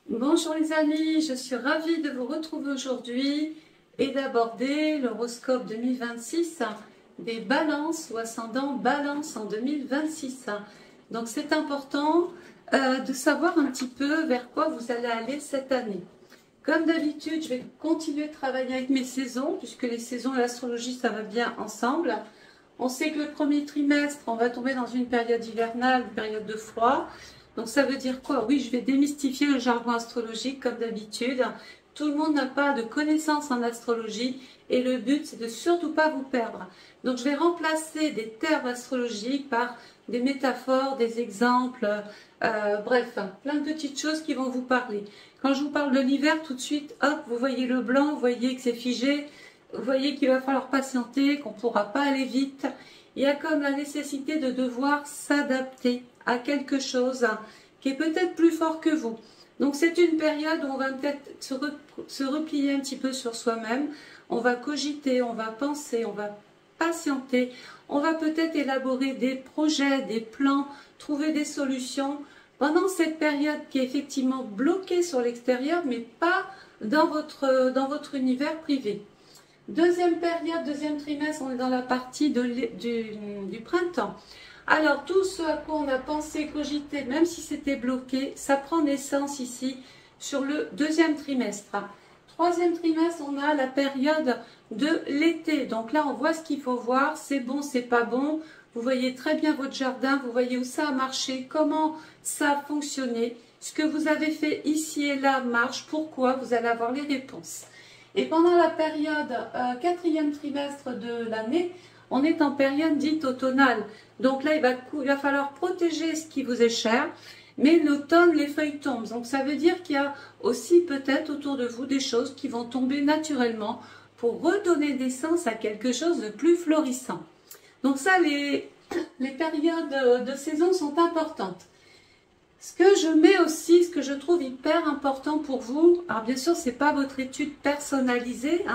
Bonjour les amis, je suis ravie de vous retrouver aujourd'hui et d'aborder l'horoscope 2026 des balances ou ascendant balance en 2026. Donc c'est important de savoir un petit peu vers quoi vous allez aller cette année. Comme d'habitude, je vais continuer de travailler avec mes saisons, puisque les saisons et l'astrologie, ça va bien ensemble. On sait que le premier trimestre, on va tomber dans une période hivernale, une période de froid. Donc ça veut dire quoi? Oui, je vais démystifier le jargon astrologique comme d'habitude. Tout le monde n'a pas de connaissances en astrologie et le but, c'est de surtout pas vous perdre. Donc je vais remplacer des termes astrologiques par des métaphores, des exemples, bref, plein de petites choses qui vont vous parler. Quand je vous parle de l'hiver, tout de suite, hop, vous voyez le blanc, vous voyez que c'est figé, vous voyez qu'il va falloir patienter, qu'on ne pourra pas aller vite. Il y a comme la nécessité de devoir s'adapter à quelque chose qui est peut-être plus fort que vous. Donc c'est une période où on va peut-être se replier un petit peu sur soi-même, on va cogiter, on va penser, on va patienter, on va peut-être élaborer des projets, des plans, trouver des solutions pendant cette période qui est effectivement bloquée sur l'extérieur, mais pas dans votre univers privé. Deuxième période, deuxième trimestre, on est dans la partie du printemps. Alors, tout ce à quoi on a pensé, cogité, même si c'était bloqué, ça prend naissance ici sur le deuxième trimestre. Troisième trimestre, on a la période de l'été. Donc là, on voit ce qu'il faut voir. C'est bon, c'est pas bon. Vous voyez très bien votre jardin. Vous voyez où ça a marché, comment ça a fonctionné. Ce que vous avez fait ici et là marche. Pourquoi? Vous allez avoir les réponses. Et pendant la période quatrième trimestre de l'année, on est en période dite automnale. Donc là, il va falloir protéger ce qui vous est cher. Mais l'automne, les feuilles tombent. Donc ça veut dire qu'il y a aussi peut-être autour de vous des choses qui vont tomber naturellement pour redonner naissance à quelque chose de plus florissant. Donc ça, les périodes de saison sont importantes. Ce que je mets aussi, ce que je trouve hyper important pour vous, alors bien sûr, ce n'est pas votre étude personnalisée.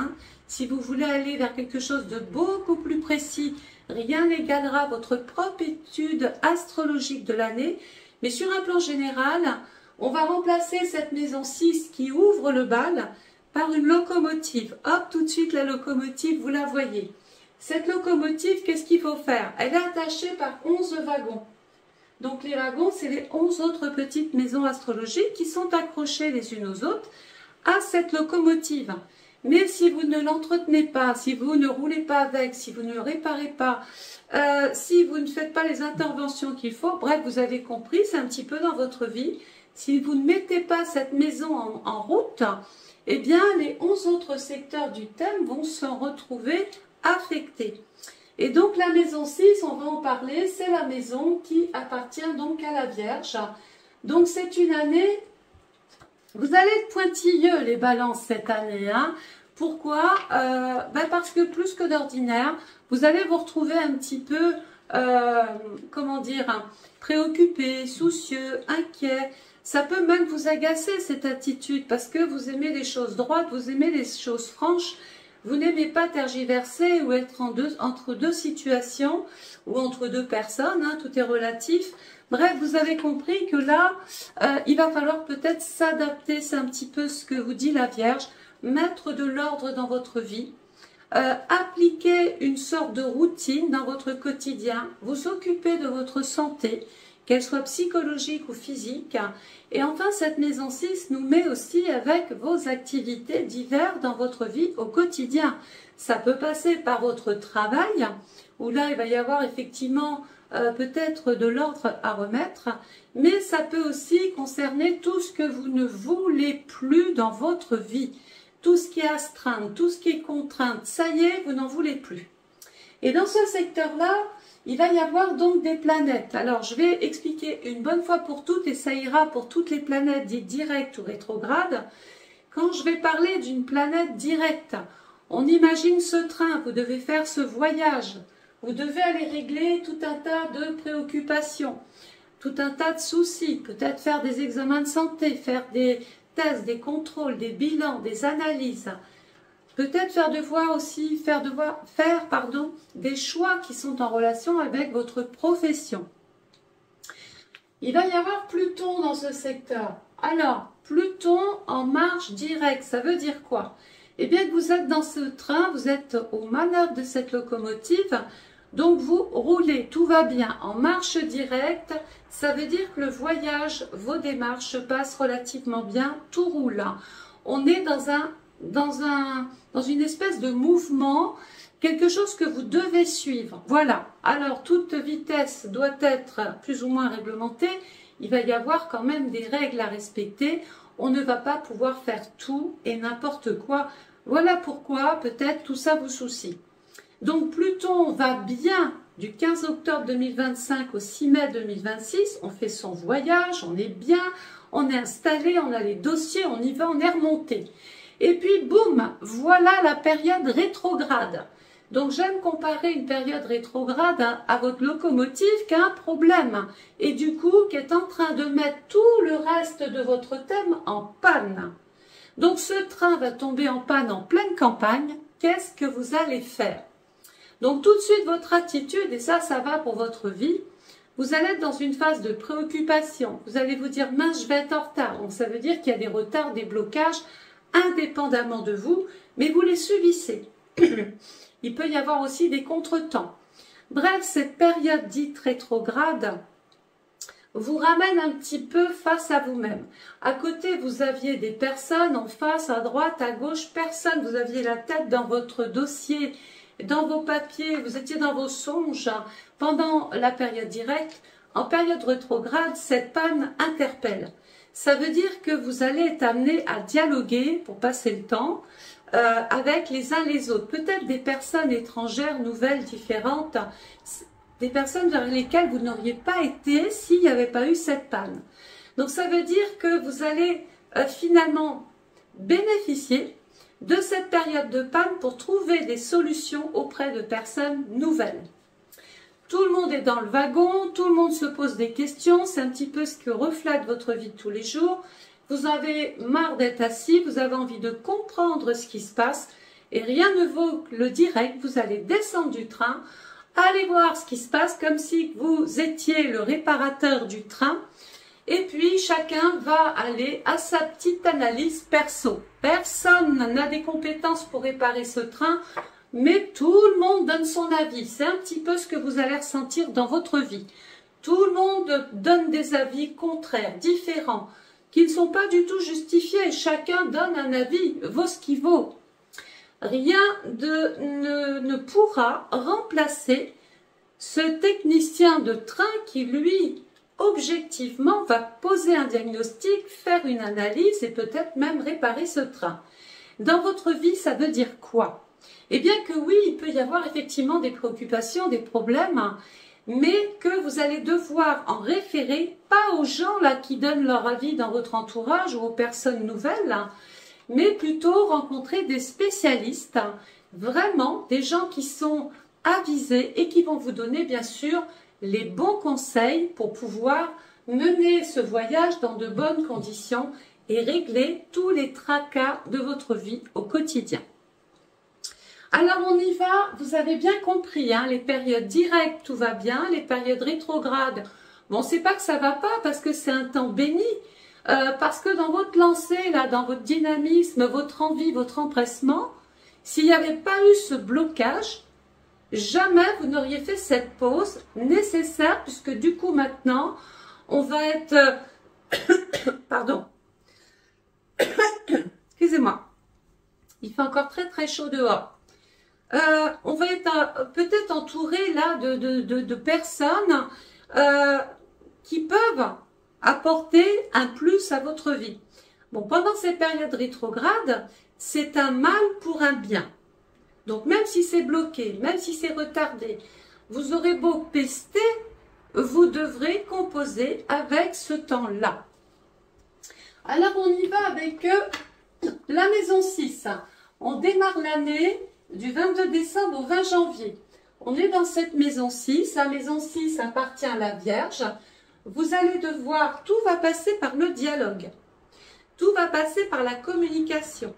Si vous voulez aller vers quelque chose de beaucoup plus précis, rien n'égalera votre propre étude astrologique de l'année. Mais sur un plan général, on va remplacer cette maison 6 qui ouvre le bal par une locomotive. Hop, tout de suite, la locomotive, vous la voyez. Cette locomotive, qu'est-ce qu'il faut faire? Elle est attachée par 11 wagons. Donc les wagons, c'est les 11 autres petites maisons astrologiques qui sont accrochées les unes aux autres à cette locomotive. Mais si vous ne l'entretenez pas, si vous ne roulez pas avec, si vous ne le réparez pas, si vous ne faites pas les interventions qu'il faut, bref, vous avez compris, c'est un petit peu dans votre vie. Si vous ne mettez pas cette maison en route, eh bien les 11 autres secteurs du thème vont se retrouver affectés. Et donc la maison 6, on va en parler, c'est la maison qui appartient donc à la Vierge. Donc c'est une année, vous allez être pointilleux les balances cette année. Pourquoi? Parce que plus que d'ordinaire, vous allez vous retrouver un petit peu, comment dire, préoccupé, soucieux, inquiet. Ça peut même vous agacer cette attitude parce que vous aimez les choses droites, vous aimez les choses franches. Vous n'aimez pas tergiverser ou être entre deux situations ou entre deux personnes, tout est relatif. Bref, vous avez compris que là, il va falloir peut-être s'adapter, c'est un petit peu ce que vous dit la Vierge, mettre de l'ordre dans votre vie, appliquer une sorte de routine dans votre quotidien, vous occuper de votre santé, qu'elle soit psychologique ou physique. Et enfin, cette maison 6 nous met aussi avec vos activités diverses dans votre vie au quotidien. Ça peut passer par votre travail, où là, il va y avoir effectivement peut-être de l'ordre à remettre, mais ça peut aussi concerner tout ce que vous ne voulez plus dans votre vie. Tout ce qui est astreinte, tout ce qui est contrainte, ça y est, vous n'en voulez plus. Et dans ce secteur-là, il va y avoir donc des planètes. Alors, je vais expliquer une bonne fois pour toutes, et ça ira pour toutes les planètes dites directes ou rétrogrades. Quand je vais parler d'une planète directe, on imagine ce train, vous devez faire ce voyage, vous devez aller régler tout un tas de préoccupations, tout un tas de soucis, peut-être faire des examens de santé, faire des tests, des contrôles, des bilans, des analyses. Peut-être faire des choix qui sont en relation avec votre profession. Il va y avoir Pluton dans ce secteur. Alors, Pluton en marche directe, ça veut dire quoi? Eh bien, que vous êtes dans ce train, vous êtes aux manœuvres de cette locomotive, donc vous roulez, tout va bien. En marche directe, ça veut dire que le voyage, vos démarches se passent relativement bien, tout roule. On est dans une espèce de mouvement, quelque chose que vous devez suivre. Voilà. Alors, toute vitesse doit être plus ou moins réglementée. Il va y avoir quand même des règles à respecter. On ne va pas pouvoir faire tout et n'importe quoi. Voilà pourquoi peut-être tout ça vous soucie. Donc, Pluton va bien du 15 octobre 2025 au 6 mai 2026. On fait son voyage, on est bien, on est installé, on a les dossiers, on y va, on est remonté. Et puis, boum, voilà la période rétrograde. Donc, j'aime comparer une période rétrograde à votre locomotive qui a un problème et du coup, qui est en train de mettre tout le reste de votre thème en panne. Donc, ce train va tomber en panne en pleine campagne. Qu'est-ce que vous allez faire? Donc, tout de suite, votre attitude, et ça va pour votre vie, vous allez être dans une phase de préoccupation. Vous allez vous dire, mince, je vais être en retard. Donc, ça veut dire qu'il y a des retards, des blocages, indépendamment de vous, mais vous les subissez. Il peut y avoir aussi des contretemps. Bref, cette période dite rétrograde vous ramène un petit peu face à vous-même. À côté, vous aviez des personnes en face, à droite, à gauche, personne. Vous aviez la tête dans votre dossier, dans vos papiers, vous étiez dans vos songes pendant la période directe. En période rétrograde, cette panne interpelle. Ça veut dire que vous allez être amené à dialoguer pour passer le temps avec les uns les autres. Peut-être des personnes étrangères, nouvelles, différentes, des personnes vers lesquelles vous n'auriez pas été s'il n'y avait pas eu cette panne. Donc ça veut dire que vous allez finalement bénéficier de cette période de panne pour trouver des solutions auprès de personnes nouvelles. Tout le monde est dans le wagon, tout le monde se pose des questions, c'est un petit peu ce que reflète votre vie de tous les jours. Vous avez marre d'être assis, vous avez envie de comprendre ce qui se passe et rien ne vaut le direct. Vous allez descendre du train, aller voir ce qui se passe comme si vous étiez le réparateur du train et puis chacun va aller à sa petite analyse perso. Personne n'a des compétences pour réparer ce train, mais tout le monde donne son avis. C'est un petit peu ce que vous allez ressentir dans votre vie. Tout le monde donne des avis contraires, différents, qui ne sont pas du tout justifiés. Chacun donne un avis, vaut ce qu'il vaut. Rien ne pourra remplacer ce technicien de train qui, lui, objectivement, va poser un diagnostic, faire une analyse et peut-être même réparer ce train. Dans votre vie, ça veut dire quoi? Eh bien que oui, il peut y avoir effectivement des préoccupations, des problèmes, mais que vous allez devoir en référer, pas aux gens là qui donnent leur avis dans votre entourage ou aux personnes nouvelles, mais plutôt rencontrer des spécialistes, vraiment des gens qui sont avisés et qui vont vous donner bien sûr les bons conseils pour pouvoir mener ce voyage dans de bonnes conditions et régler tous les tracas de votre vie au quotidien. Alors on y va, vous avez bien compris, hein, les périodes directes, tout va bien, les périodes rétrogrades, bon, c'est pas que ça va pas parce que c'est un temps béni, parce que dans votre lancée, là, dans votre dynamisme, votre envie, votre empressement, s'il n'y avait pas eu ce blocage, jamais vous n'auriez fait cette pause nécessaire, puisque du coup maintenant, on va être... Pardon. Excusez-moi. Il fait encore très très chaud dehors. On va être peut-être entouré là de personnes qui peuvent apporter un plus à votre vie. Bon, pendant ces périodes rétrogrades, c'est un mal pour un bien. Donc même si c'est bloqué, même si c'est retardé, vous aurez beau pester, vous devrez composer avec ce temps-là. Alors on y va avec la maison 6. On démarre l'année du 22 décembre au 20 janvier. On est dans cette maison 6. La maison 6 appartient à la Vierge. Vous allez devoir, tout va passer par le dialogue. Tout va passer par la communication.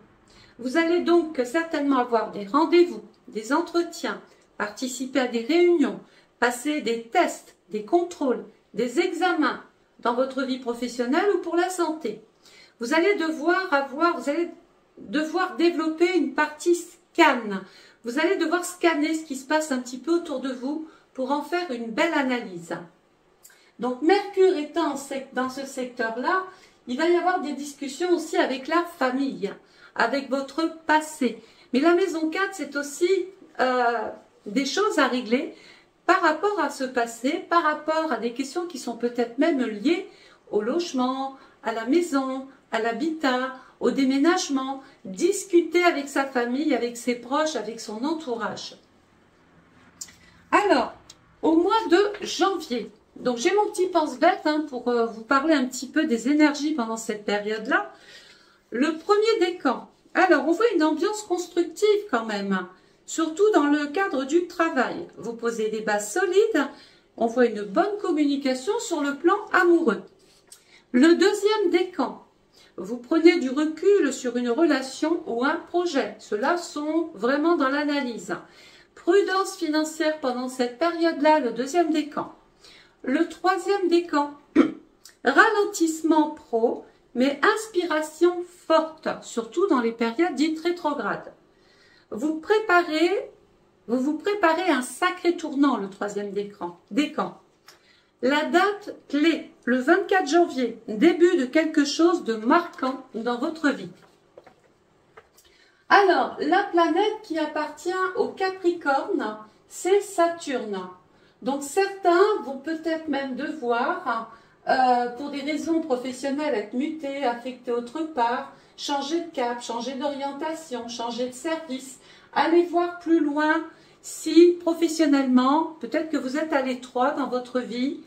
Vous allez donc certainement avoir des rendez-vous, des entretiens, participer à des réunions, passer des tests, des contrôles, des examens dans votre vie professionnelle ou pour la santé. Vous allez devoir développer une partie scan. Vous allez devoir scanner ce qui se passe un petit peu autour de vous pour en faire une belle analyse. Donc Mercure étant dans ce secteur-là, il va y avoir des discussions aussi avec la famille, avec votre passé. Mais la maison 4, c'est aussi des choses à régler par rapport à ce passé, par rapport à des questions qui sont peut-être même liées au logement, à la maison, à l'habitat, au déménagement. Discuter avec sa famille, avec ses proches, avec son entourage. Alors, au mois de janvier, donc j'ai mon petit pense-bête pour vous parler un petit peu des énergies pendant cette période-là. Le premier décan. Alors, on voit une ambiance constructive quand même, surtout dans le cadre du travail. Vous posez des bases solides, on voit une bonne communication sur le plan amoureux. Le deuxième décan. Vous prenez du recul sur une relation ou un projet. Ceux-là sont vraiment dans l'analyse. Prudence financière pendant cette période-là, le deuxième décan. Le troisième décan, ralentissement pro, mais inspiration forte, surtout dans les périodes dites rétrogrades. Vous vous préparez un sacré tournant, le troisième décan. La date clé, le 24 janvier, début de quelque chose de marquant dans votre vie. Alors, la planète qui appartient au Capricorne, c'est Saturne. Donc, certains vont peut-être même devoir, pour des raisons professionnelles, être mutés, affectés autre part, changer de cap, changer d'orientation, changer de service, aller voir plus loin si professionnellement, peut-être que vous êtes à l'étroit dans votre vie,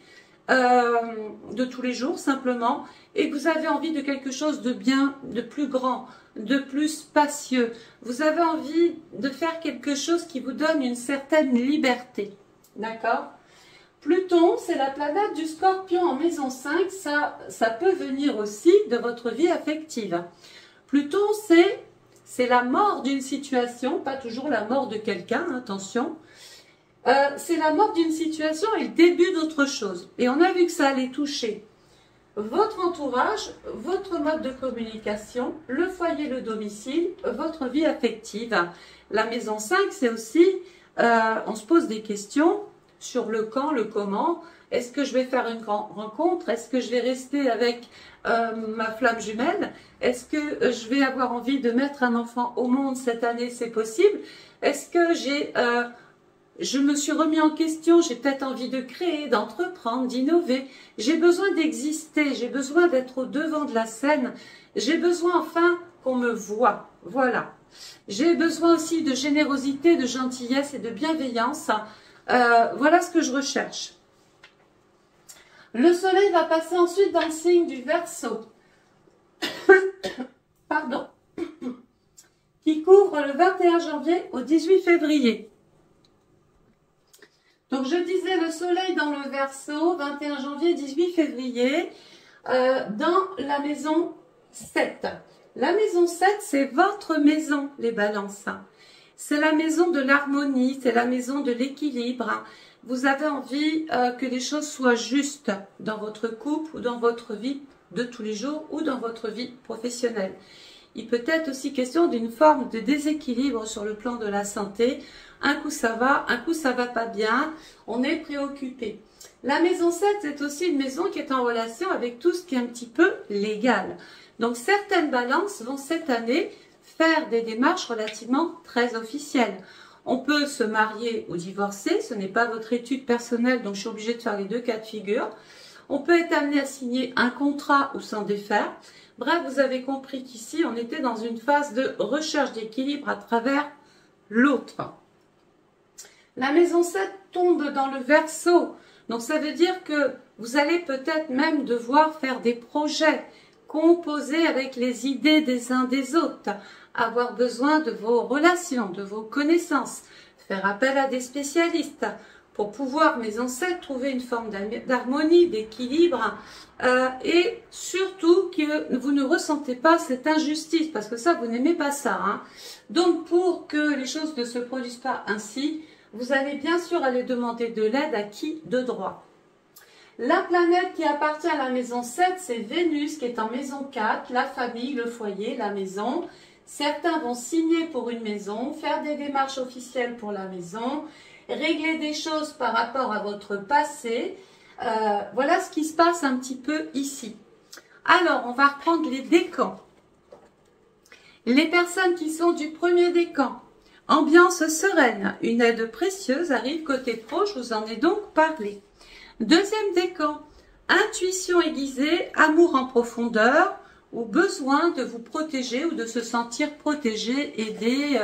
de tous les jours simplement, et que vous avez envie de quelque chose de bien, de plus grand, de plus spacieux. Vous avez envie de faire quelque chose qui vous donne une certaine liberté. D'accord? Pluton, c'est la planète du Scorpion en maison 5, ça peut venir aussi de votre vie affective. Pluton, c'est la mort d'une situation, pas toujours la mort de quelqu'un, attention. C'est la mort d'une situation et le début d'autre chose. Et on a vu que ça allait toucher votre entourage, votre mode de communication, le foyer, le domicile, votre vie affective. La maison 5, c'est aussi, on se pose des questions sur le quand, le comment. Est-ce que je vais faire une grande rencontre? Est-ce que je vais rester avec ma flamme jumelle? Est-ce que je vais avoir envie de mettre un enfant au monde cette année? C'est possible. Est-ce que je me suis remis en question, j'ai peut-être envie de créer, d'entreprendre, d'innover. J'ai besoin d'exister, j'ai besoin d'être au devant de la scène. J'ai besoin enfin qu'on me voie. Voilà. J'ai besoin aussi de générosité, de gentillesse et de bienveillance. Voilà ce que je recherche. Le soleil va passer ensuite dans le signe du Verseau. Pardon. Qui couvre le 21 janvier au 18 février. Donc, je disais le soleil dans le Verseau, 21 janvier, 18 février, dans la maison 7. La maison 7, c'est votre maison, les balances. C'est la maison de l'harmonie, c'est la maison de l'équilibre. Vous avez envie que les choses soient justes dans votre couple ou dans votre vie de tous les jours ou dans votre vie professionnelle. Il peut être aussi question d'une forme de déséquilibre sur le plan de la santé. Un coup ça va pas bien, on est préoccupé. La maison 7, c'est aussi une maison qui est en relation avec tout ce qui est un petit peu légal. Donc certaines balances vont cette année faire des démarches relativement très officielles. On peut se marier ou divorcer, ce n'est pas votre étude personnelle, donc je suis obligée de faire les deux cas de figure. On peut être amené à signer un contrat ou s'en défaire. Bref, vous avez compris qu'ici, on était dans une phase de recherche d'équilibre à travers l'autre. La maison 7 tombe dans le Verseau. Donc, ça veut dire que vous allez peut-être même devoir faire des projets, composer avec les idées des uns des autres, avoir besoin de vos relations, de vos connaissances, faire appel à des spécialistes pour pouvoir, maison 7, trouver une forme d'harmonie, d'équilibre et surtout que vous ne ressentez pas cette injustice parce que ça, vous n'aimez pas ça. Hein. Donc, pour que les choses ne se produisent pas ainsi, vous allez bien sûr aller demander de l'aide à qui de droit. La planète qui appartient à la maison 7, c'est Vénus qui est en maison 4, la famille, le foyer, la maison. Certains vont signer pour une maison, faire des démarches officielles pour la maison, régler des choses par rapport à votre passé. Voilà ce qui se passe un petit peu ici. Alors, on va reprendre les décans. Les personnes qui sont du premier décan, ambiance sereine, une aide précieuse arrive côté pro, je vous en ai donc parlé. Deuxième décan, intuition aiguisée, amour en profondeur ou besoin de vous protéger ou de se sentir protégé, aidé,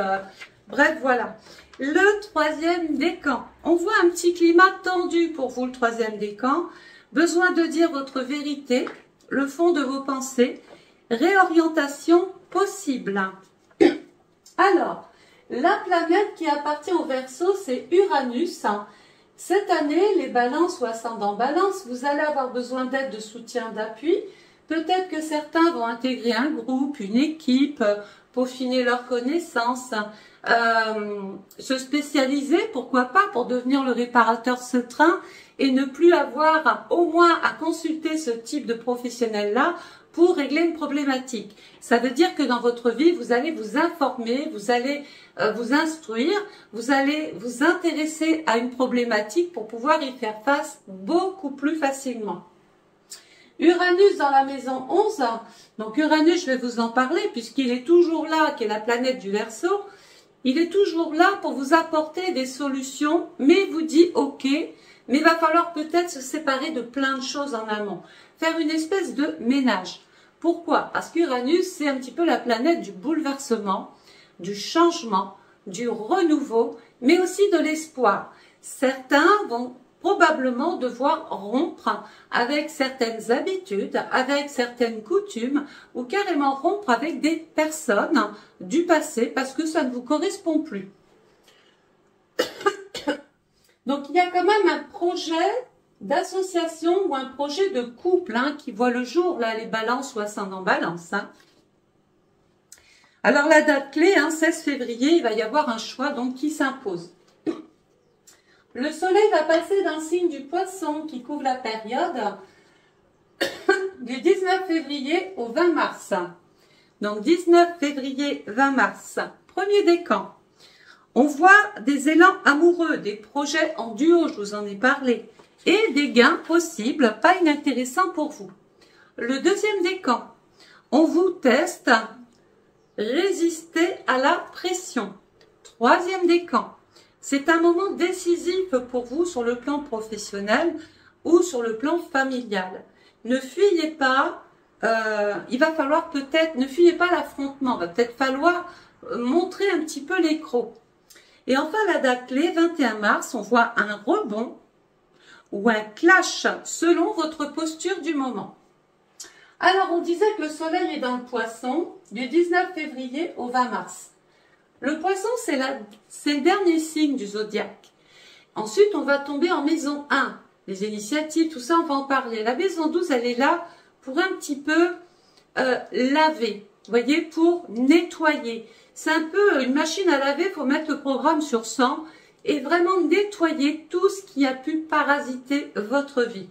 bref voilà. Le troisième décan, on voit un petit climat tendu pour vous le troisième décan, besoin de dire votre vérité, le fond de vos pensées, réorientation possible. Alors, la planète qui appartient au Verseau, c'est Uranus. Cette année, les balances ou ascendants balance, vous allez avoir besoin d'aide, de soutien, d'appui. Peut-être que certains vont intégrer un groupe, une équipe, peaufiner leurs connaissances, se spécialiser, pourquoi pas, pour devenir le réparateur serein et ne plus avoir au moins à consulter ce type de professionnel-là pour régler une problématique. Ça veut dire que dans votre vie, vous allez vous informer, vous allez vous instruire, vous allez vous intéresser à une problématique pour pouvoir y faire face beaucoup plus facilement. Uranus dans la maison 11, donc Uranus, je vais vous en parler puisqu'il est toujours là, qui est la planète du Verseau, il est toujours là pour vous apporter des solutions, mais vous dit ok, mais il va falloir peut-être se séparer de plein de choses en amont, faire une espèce de ménage. Pourquoi? Parce qu'Uranus, c'est un petit peu la planète du bouleversement, du changement, du renouveau, mais aussi de l'espoir. Certains vont probablement devoir rompre avec certaines habitudes, avec certaines coutumes, ou carrément rompre avec des personnes du passé parce que ça ne vous correspond plus. Donc il y a quand même un projet d'association ou un projet de couple qui voit le jour, là, les balances ou ascendant balance. Alors la date clé, 16 février, il va y avoir un choix donc qui s'impose. Le soleil va passer d'un signe du poisson qui couvre la période du 19 février au 20 mars. Donc 19 février, 20 mars. Premier décan. On voit des élans amoureux, des projets en duo, je vous en ai parlé, et des gains possibles, pas inintéressants pour vous. Le deuxième décan. On vous teste, résister à la pression. Troisième décan. C'est un moment décisif pour vous sur le plan professionnel ou sur le plan familial. Ne fuyez pas, il va falloir peut-être, ne fuyez pas l'affrontement, il va peut-être falloir montrer un petit peu les crocs. Et enfin, la date clé, 21 mars, on voit un rebond ou un clash selon votre posture du moment. Alors, on disait que le soleil est dans le poisson du 19 février au 20 mars. Le poisson, c'est le dernier signe du zodiaque. Ensuite, on va tomber en maison 1. Les initiatives, tout ça, on va en parler. La maison 12, elle est là pour un petit peu laver, vous voyez, pour nettoyer. C'est un peu une machine à laver, il faut mettre le programme sur 100 et vraiment nettoyer tout ce qui a pu parasiter votre vie.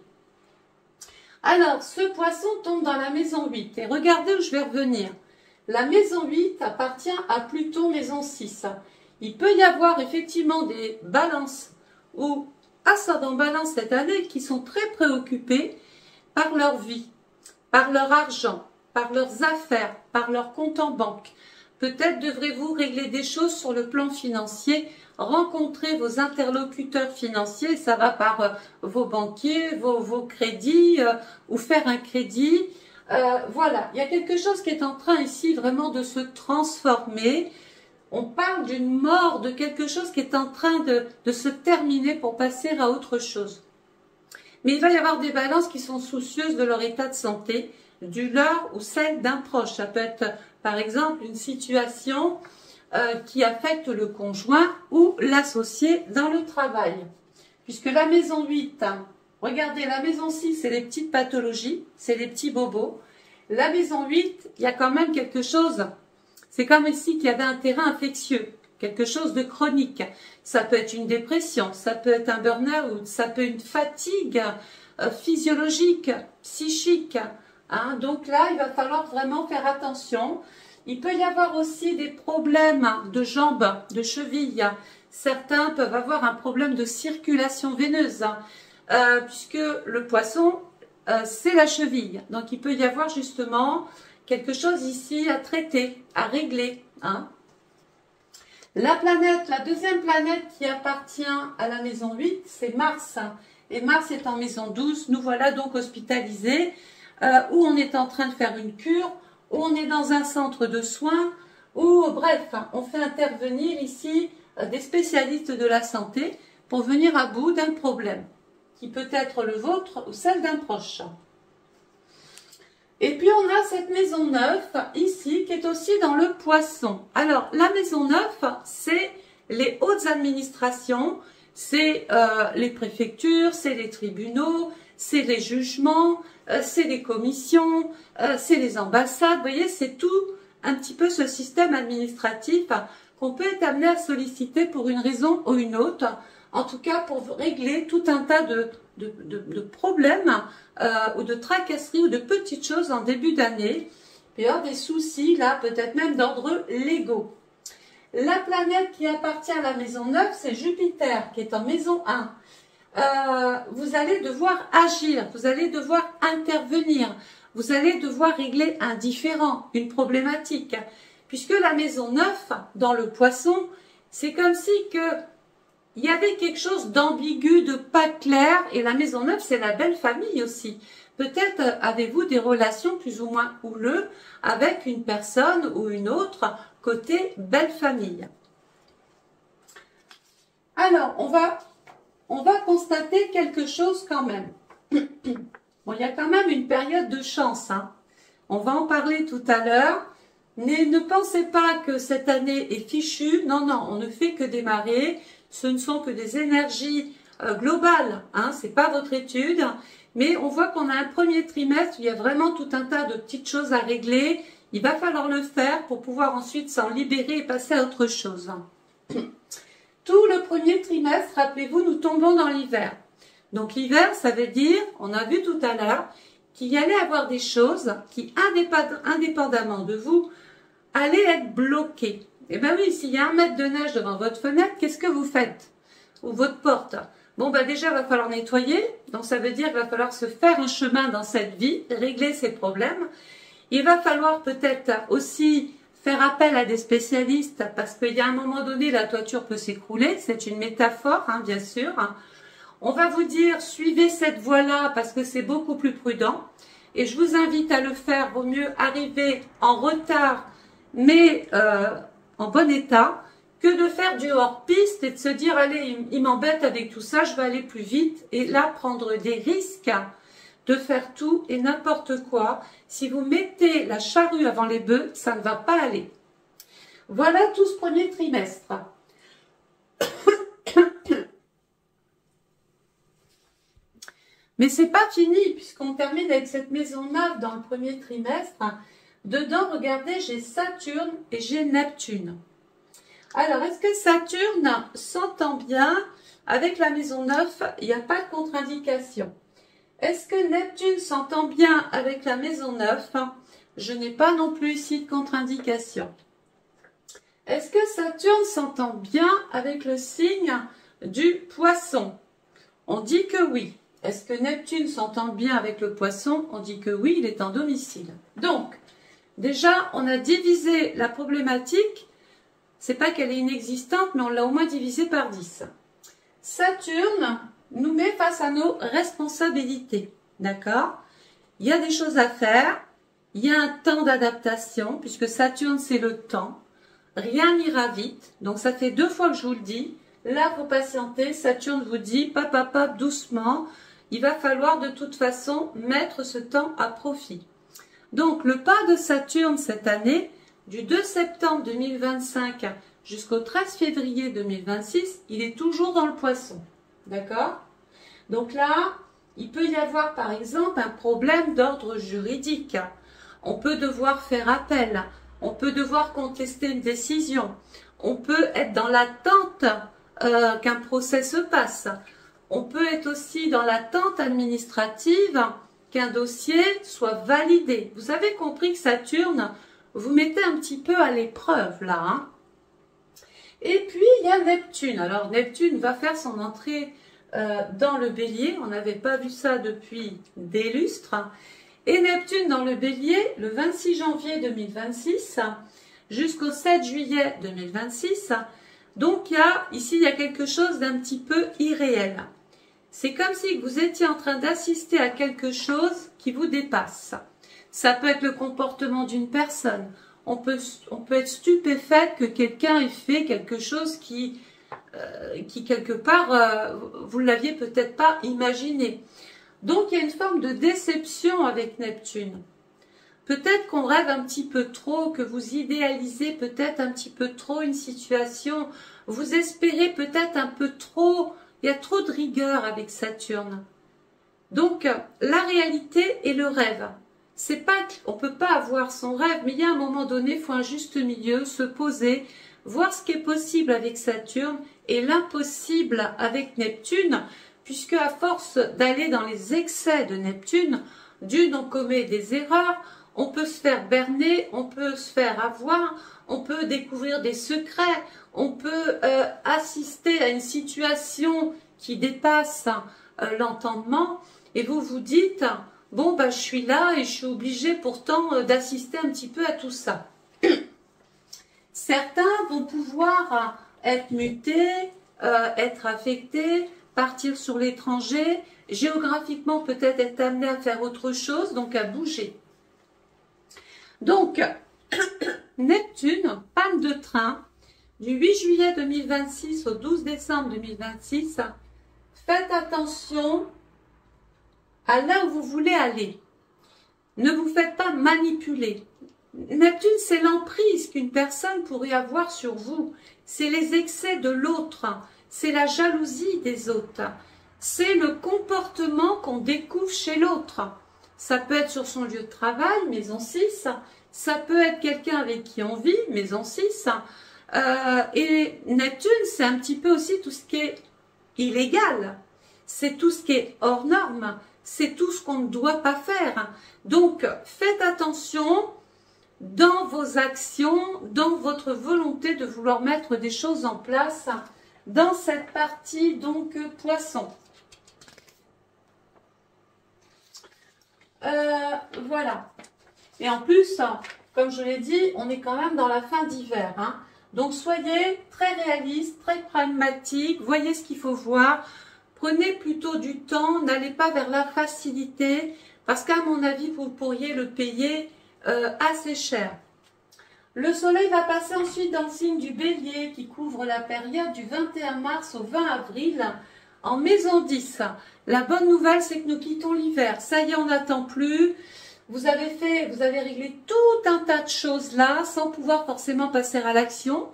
Alors, ce poisson tombe dans la maison 8 et regardez où je vais revenir. La maison 8 appartient à Pluton, maison 6. Il peut y avoir effectivement des balances ou ascendants balance cette année qui sont très préoccupés par leur vie, par leur argent, par leurs affaires, par leur compte en banque. Peut-être devrez-vous régler des choses sur le plan financier, rencontrer vos interlocuteurs financiers, ça va par vos banquiers, vos crédits, ou faire un crédit. Voilà, il y a quelque chose qui est en train ici vraiment de se transformer. On parle d'une mort, de quelque chose qui est en train de se terminer pour passer à autre chose. Mais il va y avoir des balances qui sont soucieuses de leur état de santé, du leur ou celle d'un proche. Ça peut être par exemple une situation qui affecte le conjoint ou l'associé dans le travail. Puisque la maison 8, regardez, la maison 6, c'est les petites pathologies, c'est les petits bobos. La maison 8, il y a quand même quelque chose, c'est comme ici qu'il y avait un terrain infectieux, quelque chose de chronique. Ça peut être une dépression, ça peut être un burn-out, ça peut être une fatigue physiologiques, psychiques. Hein. Donc là, il va falloir vraiment faire attention. Il peut y avoir aussi des problèmes de jambes, de chevilles. Certains peuvent avoir un problème de circulation veineuse, puisque le poisson, c'est la cheville. Donc il peut y avoir justement quelque chose ici à traiter, à régler. Hein. La deuxième planète qui appartient à la maison 8, c'est Mars. Et Mars est en maison 12. Nous voilà donc hospitalisés, où on est en train de faire une cure, où on est dans un centre de soins, où, bref, on fait intervenir ici des spécialistes de la santé pour venir à bout d'un problème, qui peut être le vôtre ou celle d'un proche. Et puis on a cette maison 9 ici qui est aussi dans le poisson. Alors la maison 9, c'est les hautes administrations, c'est les préfectures, c'est les tribunaux, c'est les jugements, c'est les commissions, c'est les ambassades. Vous voyez, c'est tout un petit peu ce système administratif qu'on peut être amené à solliciter pour une raison ou une autre, en tout cas pour régler tout un tas de problèmes ou de tracasseries ou de petites choses en début d'année. Il peut y avoir des soucis là, peut-être même d'ordre légaux. La planète qui appartient à la maison 9, c'est Jupiter qui est en maison 1. Vous allez devoir agir, vous allez devoir intervenir, vous allez devoir régler un différend, une problématique. Puisque la maison 9, dans le poisson, c'est comme si il y avait quelque chose d'ambigu, de pas clair, et la maison 9, c'est la belle famille aussi. Peut-être avez-vous des relations plus ou moins houleuses avec une personne ou une autre côté belle famille. Alors, on va constater quelque chose quand même. Bon, il y a quand même une période de chance. Hein. On va en parler tout à l'heure. Ne pensez pas que cette année est fichue. Non, non, on ne fait que démarrer. Ce ne sont que des énergies globales. Hein, ce n'est pas votre étude. Mais on voit qu'on a un premier trimestre où il y a vraiment tout un tas de petites choses à régler. Il va falloir le faire pour pouvoir ensuite s'en libérer et passer à autre chose. Tout le premier trimestre, rappelez-vous, nous tombons dans l'hiver. Donc l'hiver, ça veut dire, on a vu tout à l'heure, qu'il y allait avoir des choses qui, indépendamment de vous, allaient être bloquées. Et bien oui, s'il y a 1 mètre de neige devant votre fenêtre, qu'est-ce que vous faites? Ou votre porte? Bon, ben déjà, il va falloir nettoyer. Donc ça veut dire qu'il va falloir se faire un chemin dans cette vie, régler ces problèmes. Il va falloir peut-être aussi faire appel à des spécialistes parce qu'il y a un moment donné, la toiture peut s'écrouler. C'est une métaphore, hein, bien sûr. On va vous dire, suivez cette voie-là parce que c'est beaucoup plus prudent. Et je vous invite à le faire. Vaut mieux arriver en retard, mais en bon état, que de faire du hors-piste et de se dire, allez, il m'embête avec tout ça, je vais aller plus vite. Et là, prendre des risques de faire tout et n'importe quoi. Si vous mettez la charrue avant les bœufs, ça ne va pas aller. Voilà tout ce premier trimestre. Mais c'est pas fini, puisqu'on termine avec cette maison 9 dans le premier trimestre. Dedans, regardez, j'ai Saturne et j'ai Neptune. Alors, est-ce que Saturne s'entend bien avec la maison 9? Il n'y a pas de contre-indication. Est-ce que Neptune s'entend bien avec la maison 9? Je n'ai pas non plus ici de contre-indication. Est-ce que Saturne s'entend bien avec le signe du poisson? On dit que oui. Est-ce que Neptune s'entend bien avec le poisson? On dit que oui, il est en domicile. Donc, déjà, on a divisé la problématique. C'est pas qu'elle est inexistante, mais on l'a au moins divisée par 10. Saturne nous met face à nos responsabilités. D'accord? Il y a des choses à faire. Il y a un temps d'adaptation, puisque Saturne, c'est le temps. Rien n'ira vite. Donc, ça fait 2 fois que je vous le dis. Là, faut patienter. Saturne vous dit, pap, doucement. Il va falloir de toute façon mettre ce temps à profit. Donc, le pas de Saturne cette année, du 2 septembre 2025 jusqu'au 13 février 2026, il est toujours dans le poisson. D'accord? Donc là, il peut y avoir par exemple un problème d'ordre juridique. On peut devoir faire appel. On peut devoir contester une décision. On peut être dans l'attente qu'un procès se passe. On peut être aussi dans l'attente administrative qu'un dossier soit validé. Vous avez compris que Saturne, vous mettez un petit peu à l'épreuve là. Hein. Et puis, il y a Neptune. Alors, Neptune va faire son entrée dans le Bélier. On n'avait pas vu ça depuis des lustres. Et Neptune dans le Bélier, le 26 janvier 2026 jusqu'au 7 juillet 2026. Donc, ici, il y a quelque chose d'un petit peu irréel. C'est comme si vous étiez en train d'assister à quelque chose qui vous dépasse. Ça peut être le comportement d'une personne. On peut être stupéfaite que quelqu'un ait fait quelque chose qui quelque part, vous ne l'aviez peut-être pas imaginé. Donc, il y a une forme de déception avec Neptune. Peut-être qu'on rêve un petit peu trop, que vous idéalisez peut-être un petit peu trop une situation. Vous espérez peut-être un peu trop. Il y a trop de rigueur avec Saturne. Donc, la réalité et le rêve. C'est pas, on peut pas avoir son rêve, mais il y a un moment donné, il faut un juste milieu, se poser, voir ce qui est possible avec Saturne et l'impossible avec Neptune, puisque à force d'aller dans les excès de Neptune, on commet des erreurs, on peut se faire berner, on peut se faire avoir, on peut découvrir des secrets, on peut assister à une situation qui dépasse l'entendement, et vous vous dites, bon, bah, je suis là et je suis obligée pourtant d'assister un petit peu à tout ça. Certains vont pouvoir être mutés, être affectés, partir sur l'étranger, géographiquement peut-être être amenés à faire autre chose, donc à bouger. Donc, Neptune, panne de train, du 8 juillet 2026 au 12 décembre 2026, faites attention à là où vous voulez aller. Ne vous faites pas manipuler. Neptune, c'est l'emprise qu'une personne pourrait avoir sur vous. C'est les excès de l'autre. C'est la jalousie des autres. C'est le comportement qu'on découvre chez l'autre. Ça peut être sur son lieu de travail, maison 6. Ça peut être quelqu'un avec qui on vit, maison 6. Et Neptune, c'est un petit peu aussi tout ce qui est illégal. C'est tout ce qui est hors norme. C'est tout ce qu'on ne doit pas faire. Donc, faites attention dans vos actions, dans votre volonté de vouloir mettre des choses en place dans cette partie, donc, poisson. Voilà. Et en plus, comme je l'ai dit, on est quand même dans la fin d'hiver. Hein. Donc, soyez très réaliste, très pragmatique, voyez ce qu'il faut voir. Prenez plutôt du temps, n'allez pas vers la facilité, parce qu'à mon avis, vous pourriez le payer assez cher. Le soleil va passer ensuite dans le signe du Bélier, qui couvre la période du 21 mars au 20 avril, en maison 10. La bonne nouvelle, c'est que nous quittons l'hiver. Ça y est, on n'attend plus. Vous avez réglé tout un tas de choses là, sans pouvoir forcément passer à l'action.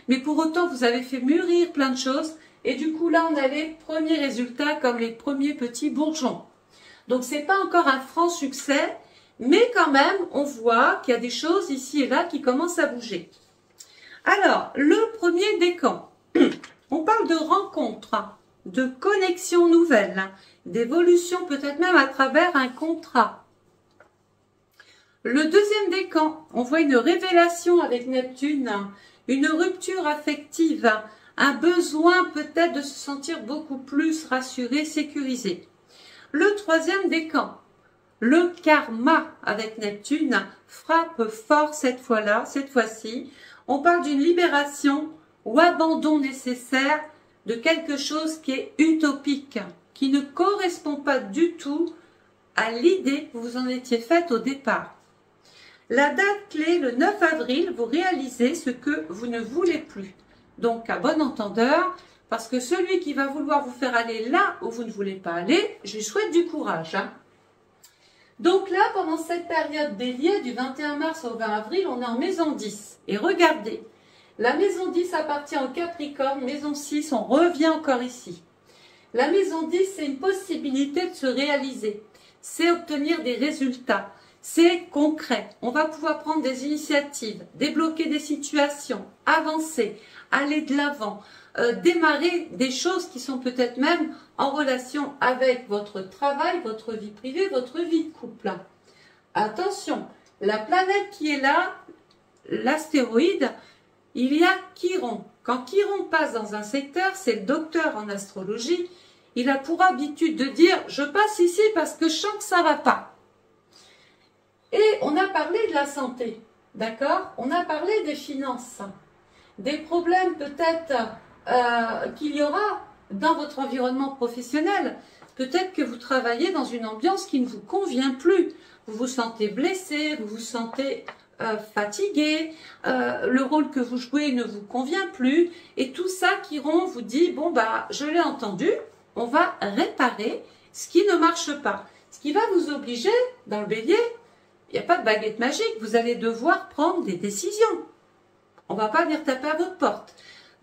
Mais pour autant, vous avez fait mûrir plein de choses. Et du coup, là, on a les premiers résultats comme les premiers petits bourgeons. Donc, ce n'est pas encore un franc succès, mais quand même, on voit qu'il y a des choses ici et là qui commencent à bouger. Alors, le premier décan. On parle de rencontres, de connexions nouvelles, d'évolution peut-être même à travers un contrat. Le deuxième décan, on voit une révélation avec Neptune, une rupture affective, un besoin peut-être de se sentir beaucoup plus rassuré, sécurisé. Le troisième décan, le karma avec Neptune, frappe fort cette fois-là, cette fois-ci. On parle d'une libération ou abandon nécessaire de quelque chose qui est utopique, qui ne correspond pas du tout à l'idée que vous en étiez faite au départ. La date clé, le 9 avril, vous réalisez ce que vous ne voulez plus. Donc, à bon entendeur, parce que celui qui va vouloir vous faire aller là où vous ne voulez pas aller, je lui souhaite du courage. Hein. Donc là, pendant cette période Bélier, du 21 mars au 20 avril, on est en maison 10. Et regardez, la maison 10 appartient au Capricorne, maison 6, on revient encore ici. La maison 10, c'est une possibilité de se réaliser. C'est obtenir des résultats. C'est concret. On va pouvoir prendre des initiatives, débloquer des situations, avancer, aller de l'avant, démarrer des choses qui sont peut-être même en relation avec votre travail, votre vie privée, votre vie de couple. Attention, la planète qui est là, l'astéroïde, il y a Chiron. Quand Chiron passe dans un secteur, c'est le docteur en astrologie, il a pour habitude de dire « je passe ici parce que je sens que ça ne va pas ». Et on a parlé de la santé, d'accord? On a parlé des finances, des problèmes peut-être qu'il y aura dans votre environnement professionnel. Peut-être que vous travaillez dans une ambiance qui ne vous convient plus. Vous vous sentez blessé, vous vous sentez fatigué, le rôle que vous jouez ne vous convient plus. Et tout ça, Chiron vous dit, bon bah je l'ai entendu, on va réparer ce qui ne marche pas. Ce qui va vous obliger, dans le bélier, il n'y a pas de baguette magique, vous allez devoir prendre des décisions. On ne va pas venir taper à votre porte.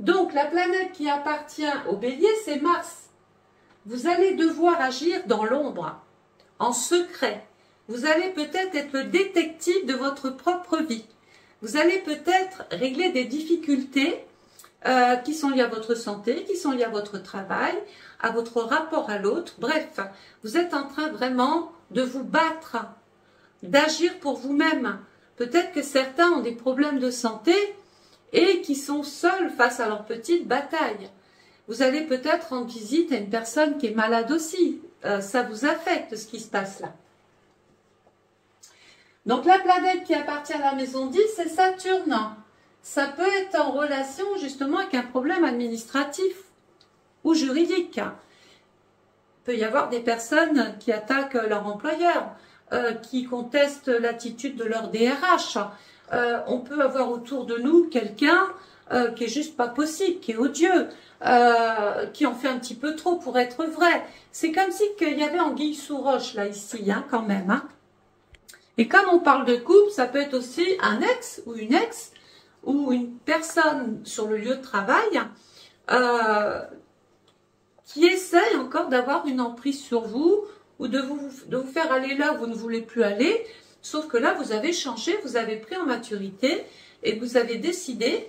Donc, la planète qui appartient au bélier, c'est Mars. Vous allez devoir agir dans l'ombre, en secret. Vous allez peut-être être le détective de votre propre vie. Vous allez peut-être régler des difficultés qui sont liées à votre santé, qui sont liées à votre travail, à votre rapport à l'autre. Bref, vous êtes en train vraiment de vous battre, d'agir pour vous-même. Peut-être que certains ont des problèmes de santé et qui sont seuls face à leur petite bataille. Vous allez peut-être rendre visite à une personne qui est malade aussi. Ça vous affecte ce qui se passe là. Donc la planète qui appartient à la maison 10, c'est Saturne. Ça peut être en relation justement avec un problème administratif ou juridique. Il peut y avoir des personnes qui attaquent leur employeur, qui contestent l'attitude de leur DRH. On peut avoir autour de nous quelqu'un qui est juste pas possible, qui est odieux, qui en fait un petit peu trop pour être vrai. C'est comme si qu'il y avait anguille sous roche là ici, hein, quand même. Hein. Et comme on parle de couple, ça peut être aussi un ex ou une personne sur le lieu de travail qui essaye encore d'avoir une emprise sur vous ou de vous faire aller là où vous ne voulez plus aller. Sauf que là, vous avez changé, vous avez pris en maturité et vous avez décidé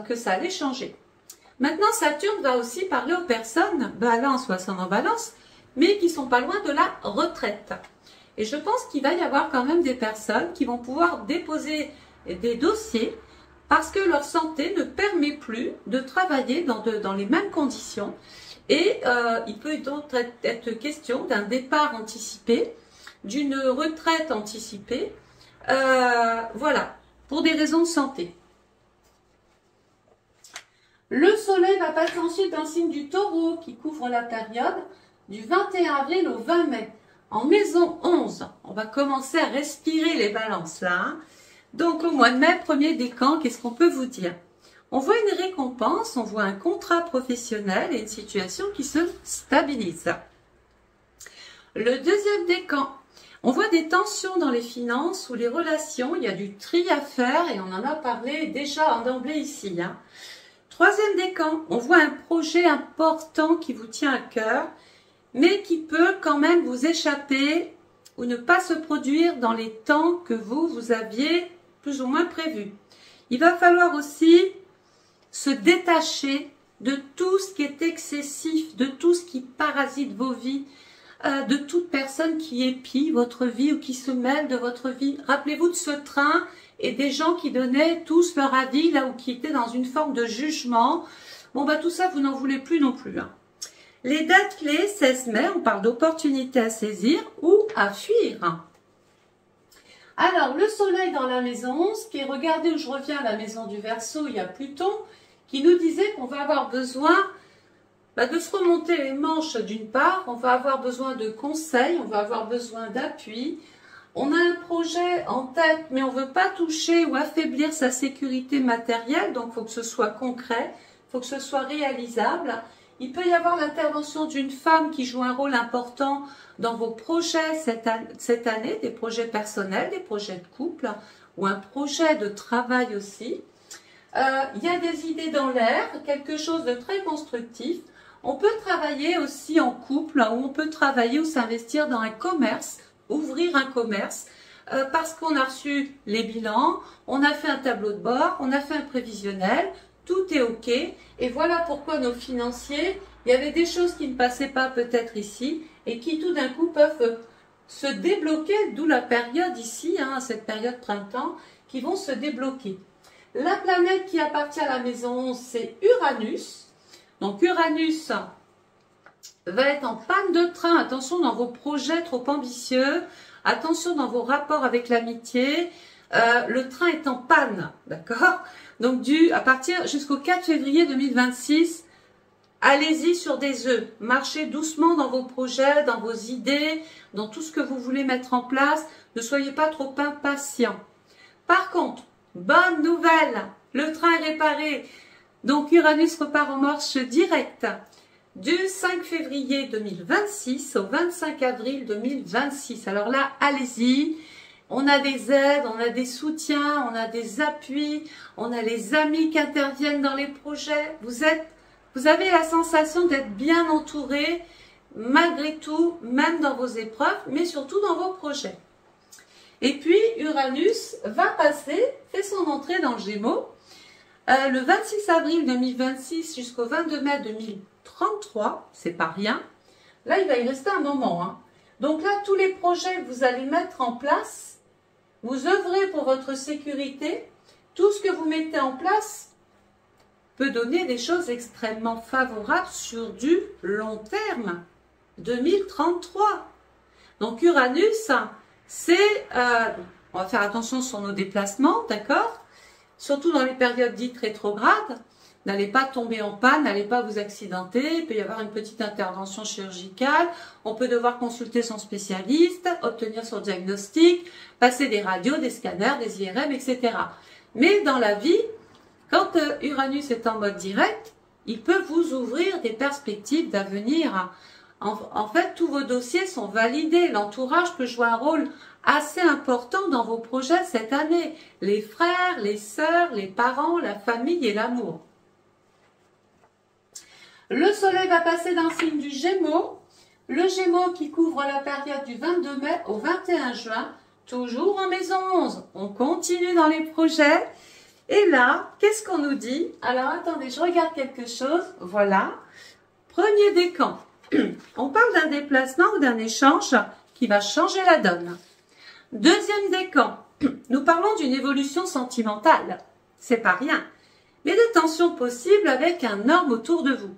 que ça allait changer. Maintenant, Saturne va aussi parler aux personnes, balance ou ascendant balance, mais qui sont pas loin de la retraite. Et je pense qu'il va y avoir quand même des personnes qui vont pouvoir déposer des dossiers parce que leur santé ne permet plus de travailler dans les mêmes conditions. Et il peut donc être question d'un départ anticipé, d'une retraite anticipée, voilà, pour des raisons de santé. Le soleil va passer ensuite dans le signe du taureau qui couvre la période du 21 avril au 20 mai. En maison 11, on va commencer à respirer les balances là. Hein. Donc au mois de mai, premier décan, qu'est-ce qu'on peut vous dire? On voit une récompense, on voit un contrat professionnel et une situation qui se stabilise. Le deuxième décan, on voit des tensions dans les finances ou les relations, il y a du tri à faire et on en a parlé déjà en d'emblée ici. Hein. Troisième décan, on voit un projet important qui vous tient à cœur, mais qui peut quand même vous échapper ou ne pas se produire dans les temps que vous aviez plus ou moins prévus. Il va falloir aussi se détacher de tout ce qui est excessif, de tout ce qui parasite vos vies, de toute personne qui épie votre vie ou qui se mêle de votre vie. Rappelez-vous de ce train et des gens qui donnaient tous leur avis là ou qui étaient dans une forme de jugement. Bon, bah tout ça, vous n'en voulez plus non plus. Hein. Les dates clés, 16 mai, on parle d'opportunités à saisir ou à fuir. Alors, le soleil dans la maison 11, qui est, regardez où je reviens à la maison du Verseau, il y a Pluton, qui nous disait qu'on va avoir besoin de se remonter les manches d'une part, on va avoir besoin de conseils, on va avoir besoin d'appui. On a un projet en tête, mais on ne veut pas toucher ou affaiblir sa sécurité matérielle, donc il faut que ce soit concret, il faut que ce soit réalisable. Il peut y avoir l'intervention d'une femme qui joue un rôle important dans vos projets cette année, des projets personnels, des projets de couple ou un projet de travail aussi. Il y a des idées dans l'air, quelque chose de très constructif. On peut travailler aussi en couple ou on peut travailler ou s'investir dans un commerce, ouvrir un commerce parce qu'on a reçu les bilans, on a fait un tableau de bord, on a fait un prévisionnel. tout est OK. Et voilà pourquoi nos financiers, il y avait des choses qui ne passaient pas peut-être ici et qui tout d'un coup peuvent se débloquer, d'où la période ici, hein, cette période printemps, qui vont se débloquer. La planète qui appartient à la maison 11, c'est Uranus. Donc Uranus va être en panne de train. Attention dans vos projets trop ambitieux. Attention dans vos rapports avec l'amitié. Le train est en panne, d'accord? Donc à partir jusqu'au 4 février 2026, allez-y sur des œufs. Marchez doucement dans vos projets, dans vos idées, dans tout ce que vous voulez mettre en place. Ne soyez pas trop impatient. Par contre, bonne nouvelle, le train est réparé. Donc Uranus repart en marche directe du 5 février 2026 au 25 avril 2026. Alors là, allez-y. On a des aides, on a des soutiens, on a des appuis, on a les amis qui interviennent dans les projets. Vous avez la sensation d'être bien entouré, malgré tout, même dans vos épreuves, mais surtout dans vos projets. Et puis, Uranus va fait son entrée dans le Gémeaux, le 26 avril 2026 jusqu'au 22 mai 2033, c'est pas rien. Là, il va y rester un moment, hein. Donc là, tous les projets que vous allez mettre en place, vous œuvrez pour votre sécurité. Tout ce que vous mettez en place peut donner des choses extrêmement favorables sur du long terme. 2033. Donc Uranus, c'est... on va faire attention sur nos déplacements, d'accord? Surtout dans les périodes dites rétrogrades. N'allez pas tomber en panne, n'allez pas vous accidenter, il peut y avoir une petite intervention chirurgicale, on peut devoir consulter son spécialiste, obtenir son diagnostic, passer des radios, des scanners, des IRM, etc. Mais dans la vie, quand Uranus est en mode direct, il peut vous ouvrir des perspectives d'avenir. En fait, tous vos dossiers sont validés, l'entourage peut jouer un rôle assez important dans vos projets cette année. Les frères, les sœurs, les parents, la famille et l'amour. Le soleil va passer dans le signe du Gémeaux. Le Gémeaux qui couvre la période du 22 mai au 21 juin, toujours en maison 11. On continue dans les projets. Et là, qu'est-ce qu'on nous dit? Alors, attendez, je regarde quelque chose. Voilà. Premier décan. On parle d'un déplacement ou d'un échange qui va changer la donne. Deuxième décan. Nous parlons d'une évolution sentimentale. C'est pas rien. Mais de tensions possibles avec un homme autour de vous.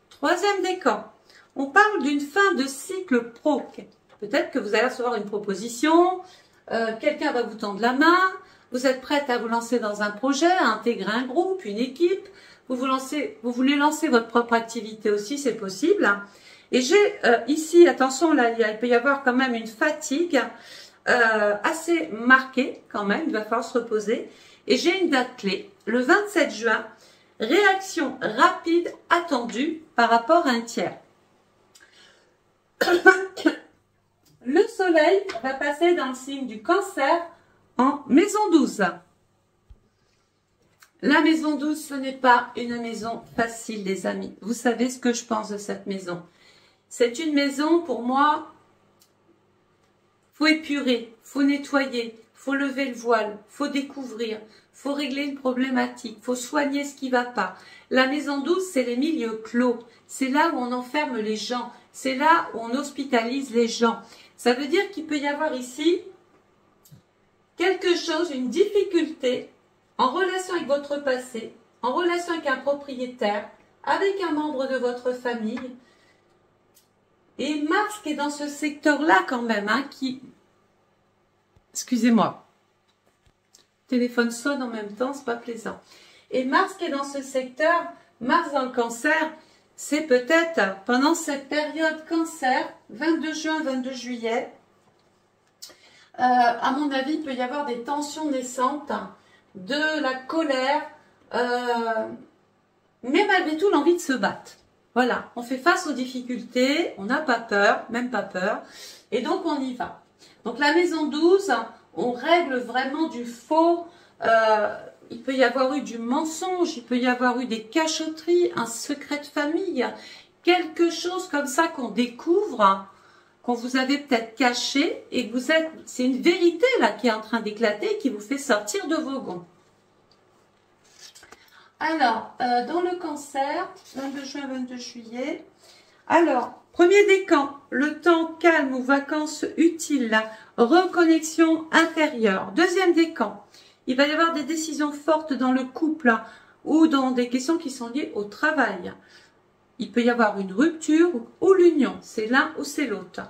Troisième décan, on parle d'une fin de cycle pro. Peut-être que vous allez recevoir une proposition, quelqu'un va vous tendre la main, vous êtes prête à vous lancer dans un projet, à intégrer un groupe, une équipe, vous voulez lancer votre propre activité aussi, c'est possible. Et j'ai ici, attention, là, il peut y avoir quand même une fatigue assez marquée quand même, il va falloir se reposer. Et j'ai une date clé, le 27 juin, réaction rapide attendue par rapport à un tiers. Le soleil va passer dans le signe du Cancer en maison 12. La maison 12, ce n'est pas une maison facile, les amis. Vous savez ce que je pense de cette maison. C'est une maison, pour moi, faut épurer, faut nettoyer, faut lever le voile, faut découvrir, faut régler une problématique, faut soigner ce qui va pas. La maison 12, c'est les milieux clos. C'est là où on enferme les gens. C'est là où on hospitalise les gens. Ça veut dire qu'il peut y avoir ici quelque chose, une difficulté en relation avec votre passé, en relation avec un propriétaire, avec un membre de votre famille. Et Mars qui est dans ce secteur-là quand même, hein, qui... Excusez-moi. Téléphone sonne en même temps, c'est pas plaisant. Et Mars qui est dans ce secteur, Mars dans le Cancer, c'est peut-être pendant cette période Cancer, 22 juin, 22 juillet, à mon avis, il peut y avoir des tensions naissantes, de la colère, mais malgré tout l'envie de se battre. Voilà, on fait face aux difficultés, on n'a pas peur, même pas peur, et donc on y va. Donc la maison 12, on règle vraiment du faux, il peut y avoir eu du mensonge, il peut y avoir eu des cachotteries, un secret de famille, quelque chose comme ça qu'on découvre, qu'on vous avait peut-être caché, et que vous êtes, c'est une vérité là qui est en train d'éclater, qui vous fait sortir de vos gonds. Alors, dans le cancer, 22 juin, 22 juillet. Alors, premier décan, le temps calme ou vacances utiles, reconnexion intérieure. Deuxième décan, il va y avoir des décisions fortes dans le couple ou dans des questions qui sont liées au travail. Il peut y avoir une rupture ou l'union, c'est l'un ou c'est l'autre.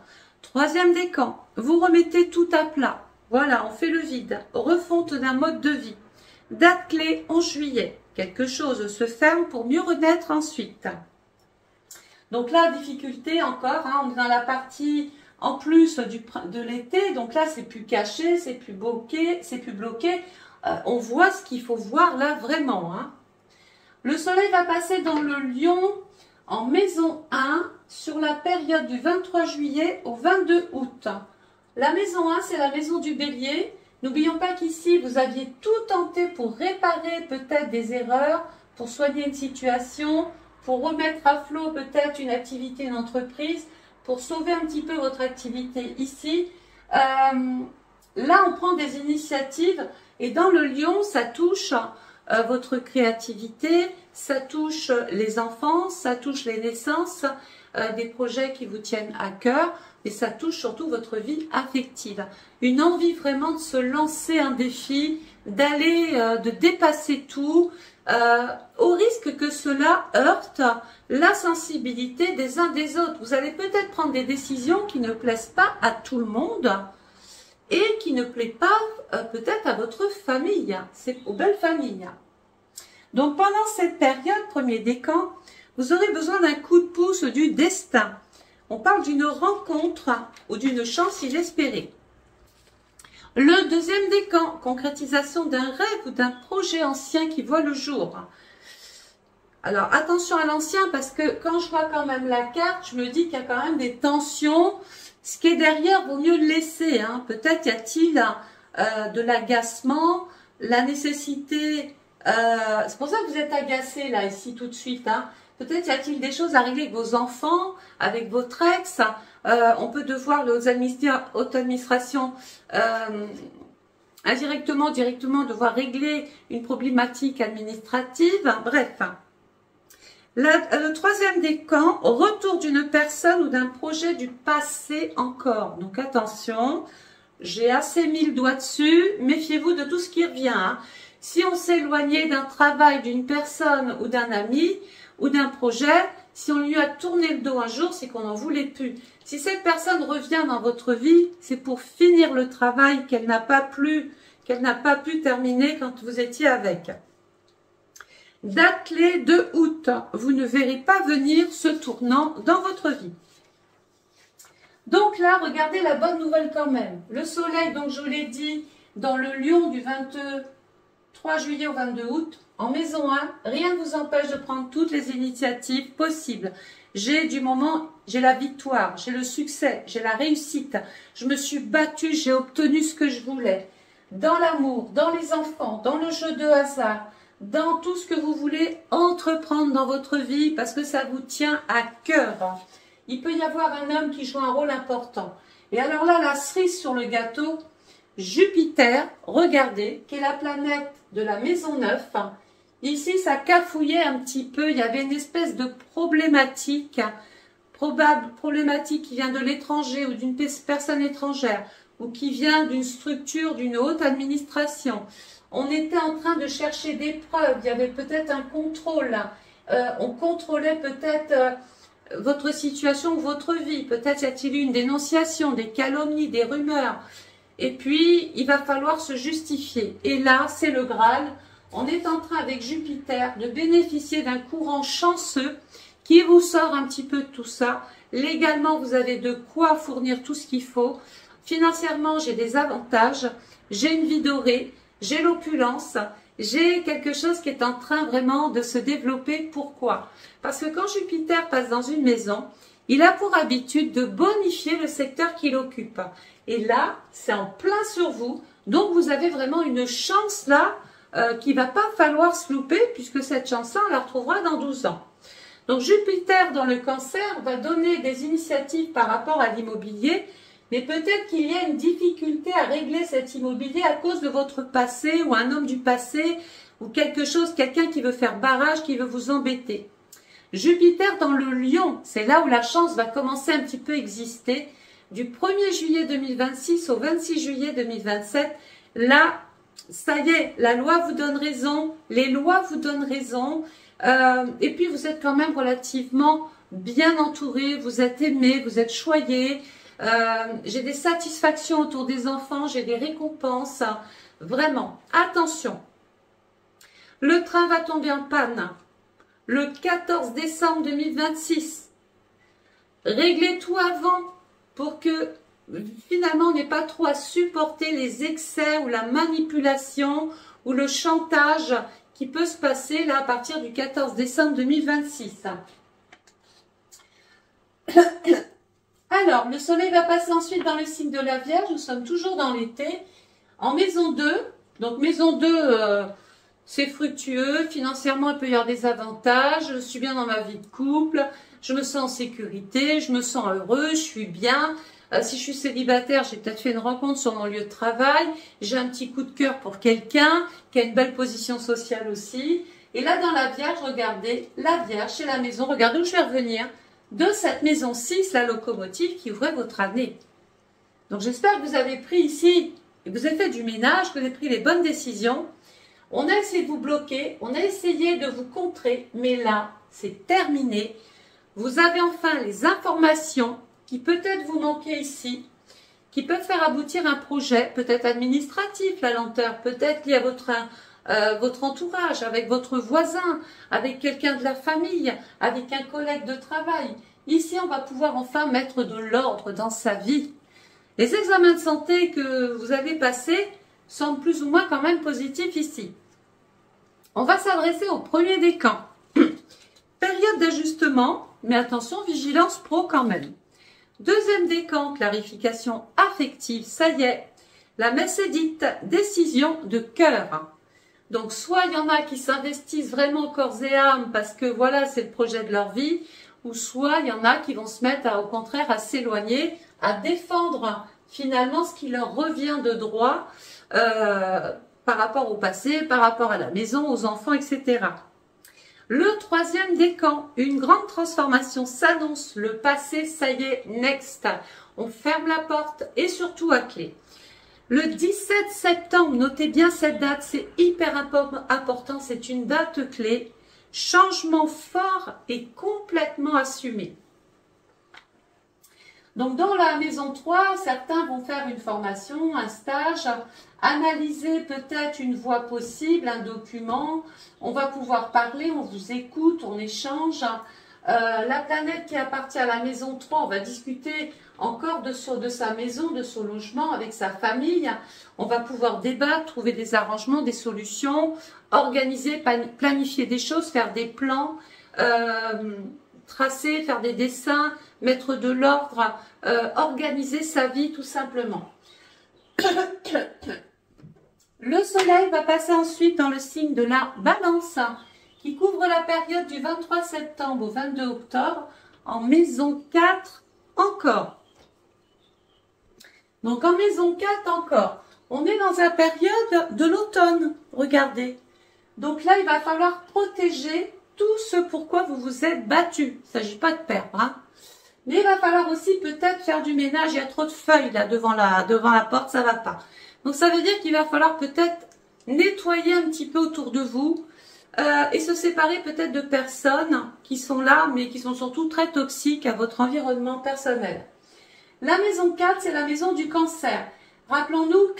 Troisième décan, vous remettez tout à plat. Voilà, on fait le vide. Refonte d'un mode de vie. Date clé en juillet. Quelque chose se ferme pour mieux renaître ensuite. Donc là, difficulté encore, hein, on est dans la partie en plus de l'été. Donc là, c'est plus caché, c'est plus bloqué. On voit ce qu'il faut voir là vraiment. Hein. Le soleil va passer dans le Lion en maison 1 sur la période du 23 juillet au 22 août. La maison 1, c'est la maison du Bélier. N'oublions pas qu'ici, vous aviez tout tenté pour réparer peut-être des erreurs, pour soigner une situation, pour remettre à flot peut-être une activité, une entreprise, pour sauver un petit peu votre activité ici. Là, on prend des initiatives et dans le Lion, ça touche votre créativité, ça touche les enfants, ça touche les naissances, des projets qui vous tiennent à cœur. Et ça touche surtout votre vie affective. Une envie vraiment de se lancer un défi, d'aller, de dépasser tout, au risque que cela heurte la sensibilité des uns des autres. Vous allez peut-être prendre des décisions qui ne plaisent pas à tout le monde et qui ne plaisent pas peut-être à votre famille. C'est aux belles familles. Donc pendant cette période, premier décan, vous aurez besoin d'un coup de pouce du destin. On parle d'une rencontre ou d'une chance inespérée. Le deuxième décan, concrétisation d'un rêve ou d'un projet ancien qui voit le jour. Alors attention à l'ancien parce que quand je vois quand même la carte, je me dis qu'il y a quand même des tensions. Ce qui est derrière, vaut mieux le laisser. Hein. Peut-être y a-t-il de l'agacement, la nécessité... c'est pour ça que vous êtes agacé là, ici tout de suite. Hein. Peut-être y a-t-il des choses à régler avec vos enfants, avec votre ex. On peut devoir, les hautes administrations, indirectement, directement, devoir régler une problématique administrative. Bref. Le troisième décan, retour d'une personne ou d'un projet du passé encore. Donc attention, j'ai assez mis le doigt dessus. Méfiez-vous de tout ce qui revient. Hein. Si on s'est éloigné d'un travail, d'une personne ou d'un ami, ou d'un projet, si on lui a tourné le dos un jour, c'est qu'on n'en voulait plus. Si cette personne revient dans votre vie, c'est pour finir le travail qu'elle n'a pas pu terminer quand vous étiez avec. Date clé 2 août. Vous ne verrez pas venir ce tournant dans votre vie. Donc là, regardez la bonne nouvelle quand même. Le soleil, donc je vous l'ai dit, dans le Lion du 23 juillet au 22 août, en maison 1, rien ne vous empêche de prendre toutes les initiatives possibles. J'ai la victoire, j'ai le succès, j'ai la réussite. Je me suis battue, j'ai obtenu ce que je voulais. Dans l'amour, dans les enfants, dans le jeu de hasard, dans tout ce que vous voulez entreprendre dans votre vie parce que ça vous tient à cœur. Il peut y avoir un homme qui joue un rôle important. Et alors là, la cerise sur le gâteau, Jupiter, regardez, qui est la planète de la maison 9. Ici, ça cafouillait un petit peu. Il y avait une espèce de problématique, problématique qui vient de l'étranger ou d'une personne étrangère ou qui vient d'une structure, d'une haute administration. On était en train de chercher des preuves. Il y avait peut-être un contrôle. On contrôlait peut-être votre situation ou votre vie. Peut-être y a-t-il eu une dénonciation, des calomnies, des rumeurs. Et puis, il va falloir se justifier. Et là, c'est le Graal. On est en train, avec Jupiter, de bénéficier d'un courant chanceux qui vous sort un petit peu de tout ça. Légalement, vous avez de quoi fournir tout ce qu'il faut. Financièrement, j'ai des avantages. J'ai une vie dorée. J'ai l'opulence. J'ai quelque chose qui est en train vraiment de se développer. Pourquoi? Parce que quand Jupiter passe dans une maison, il a pour habitude de bonifier le secteur qu'il occupe. Et là, c'est en plein sur vous. Donc, vous avez vraiment une chance là qu'il ne va pas falloir se louper puisque cette chance-là, on la retrouvera dans 12 ans. Donc, Jupiter dans le Cancer va donner des initiatives par rapport à l'immobilier, mais peut-être qu'il y a une difficulté à régler cet immobilier à cause de votre passé ou un homme du passé ou quelque chose, quelqu'un qui veut faire barrage, qui veut vous embêter. Jupiter dans le Lion, c'est là où la chance va commencer un petit peu à exister. Du 1er juillet 2026 au 26 juillet 2027, là, ça y est, la loi vous donne raison, les lois vous donnent raison, et puis vous êtes quand même relativement bien entouré, vous êtes aimé, vous êtes choyé, j'ai des satisfactions autour des enfants, j'ai des récompenses, vraiment, attention. Le train va tomber en panne le 14 décembre 2026. Réglez tout avant pour que finalement on n'ait pas trop à supporter les excès ou la manipulation ou le chantage qui peut se passer là à partir du 14 décembre 2026. Alors, le soleil va passer ensuite dans le signe de la Vierge, nous sommes toujours dans l'été, en maison 2. Donc maison 2, c'est fructueux, financièrement il peut y avoir des avantages, je suis bien dans ma vie de couple, je me sens en sécurité, je me sens heureux, je suis bien. Si je suis célibataire, j'ai peut-être fait une rencontre sur mon lieu de travail, j'ai un petit coup de cœur pour quelqu'un qui a une belle position sociale aussi. Et là dans la Vierge, regardez, la Vierge, c'est la maison, regardez où je vais revenir, de cette maison 6, la locomotive qui ouvrait votre année. Donc j'espère que vous avez pris ici, et que vous avez fait du ménage, que vous avez pris les bonnes décisions. On a essayé de vous bloquer, on a essayé de vous contrer, mais là, c'est terminé. Vous avez enfin les informations qui peut-être vous manquaient ici, qui peuvent faire aboutir un projet, peut-être administratif, la lenteur, peut-être lié à votre entourage, avec votre voisin, avec quelqu'un de la famille, avec un collègue de travail. Ici, on va pouvoir enfin mettre de l'ordre dans sa vie. Les examens de santé que vous avez passés semblent plus ou moins quand même positifs ici. On va s'adresser au premier décan. Période d'ajustement, mais attention, vigilance pro quand même. Deuxième décan, clarification affective, ça y est, la messe est dite, décision de cœur. Donc soit il y en a qui s'investissent vraiment corps et âme parce que voilà, c'est le projet de leur vie, ou soit il y en a qui vont se mettre au contraire à s'éloigner, à défendre finalement ce qui leur revient de droit par rapport au passé, par rapport à la maison, aux enfants, etc. Le troisième décan, une grande transformation s'annonce. Le passé, ça y est, next. On ferme la porte et surtout à clé. Le 17 septembre, notez bien cette date, c'est hyper important, c'est une date clé. Changement fort et complètement assumé. Donc dans la maison 3, certains vont faire une formation, un stage, analyser peut-être une voie possible, un document. On va pouvoir parler, on vous écoute, on échange. La planète qui appartient à la maison 3, on va discuter encore de sa maison, de son logement avec sa famille. On va pouvoir débattre, trouver des arrangements, des solutions, organiser, planifier des choses, faire des plans, tracer, faire des dessins, mettre de l'ordre, organiser sa vie tout simplement. Le soleil va passer ensuite dans le signe de la Balance, qui couvre la période du 23 septembre au 22 octobre, en maison 4 encore. Donc en maison 4 encore, on est dans la période de l'automne, regardez. Donc là, il va falloir protéger tout ce pourquoi vous vous êtes battu. Il ne s'agit pas de perdre, hein. Mais il va falloir aussi peut-être faire du ménage. Il y a trop de feuilles là devant la porte, ça ne va pas. Donc ça veut dire qu'il va falloir peut-être nettoyer un petit peu autour de vous et se séparer peut-être de personnes qui sont là, mais qui sont surtout très toxiques à votre environnement personnel. La maison 4, c'est la maison du cancer. Rappelons-nous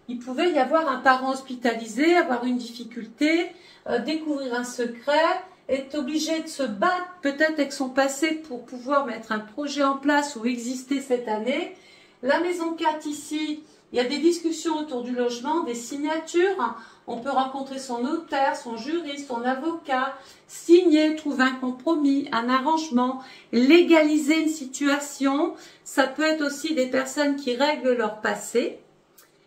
qu'il pouvait y avoir un parent hospitalisé, avoir une difficulté, découvrir un secret, être obligé de se battre peut-être avec son passé pour pouvoir mettre un projet en place ou exister cette année. La maison 4 ici, il y a des discussions autour du logement, des signatures. On peut rencontrer son notaire, son juriste, son avocat, signer, trouver un compromis, un arrangement, légaliser une situation. Ça peut être aussi des personnes qui règlent leur passé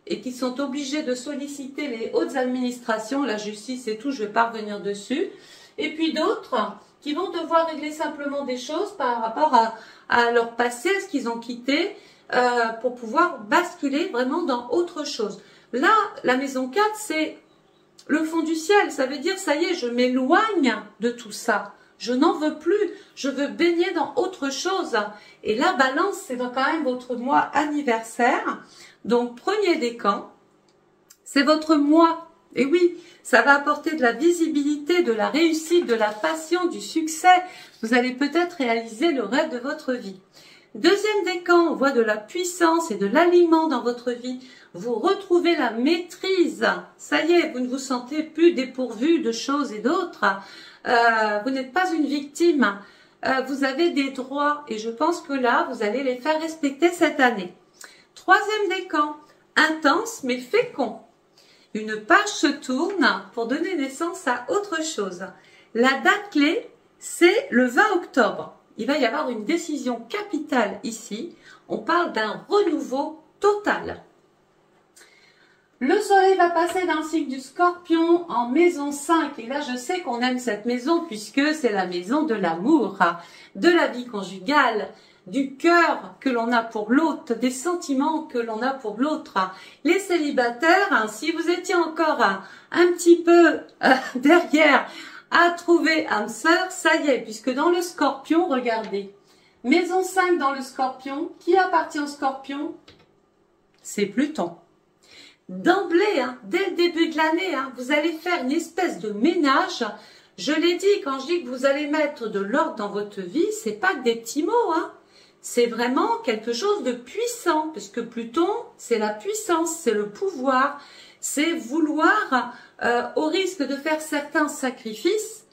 et qui sont obligées de solliciter les hautes administrations, la justice et tout, je ne vais pas revenir dessus. Et puis d'autres qui vont devoir régler simplement des choses par rapport à leur passé, à ce qu'ils ont quitté, pour pouvoir basculer vraiment dans autre chose. Là, la maison 4, c'est le fond du ciel. Ça veut dire, ça y est, je m'éloigne de tout ça. Je n'en veux plus. Je veux baigner dans autre chose. Et la balance, c'est quand même votre mois anniversaire. Donc, premier décan, c'est votre mois. Et oui, ça va apporter de la visibilité, de la réussite, de la passion, du succès. Vous allez peut-être réaliser le rêve de votre vie. Deuxième décan, on voit de la puissance et de l'aliment dans votre vie. Vous retrouvez la maîtrise. Ça y est, vous ne vous sentez plus dépourvu de choses et d'autres. Vous n'êtes pas une victime. Vous avez des droits et je pense que là, vous allez les faire respecter cette année. Troisième décan, intense mais fécond. Une page se tourne pour donner naissance à autre chose. La date clé, c'est le 20 octobre. Il va y avoir une décision capitale ici. On parle d'un renouveau total. Le soleil va passer dans le signe du Scorpion en maison 5. Et là, je sais qu'on aime cette maison puisque c'est la maison de l'amour, de la vie conjugale, du cœur que l'on a pour l'autre, des sentiments que l'on a pour l'autre. Les célibataires, si vous étiez encore un petit peu derrière à trouver âme sœur, ça y est, puisque dans le Scorpion, regardez, maison 5 dans le Scorpion, qui appartient au Scorpion? C'est Pluton. D'emblée, dès le début de l'année, vous allez faire une espèce de ménage. Je l'ai dit, quand je dis que vous allez mettre de l'ordre dans votre vie, c'est pas que des petits mots, c'est vraiment quelque chose de puissant, parce que Pluton, c'est la puissance, c'est le pouvoir, c'est vouloir, au risque de faire certains sacrifices,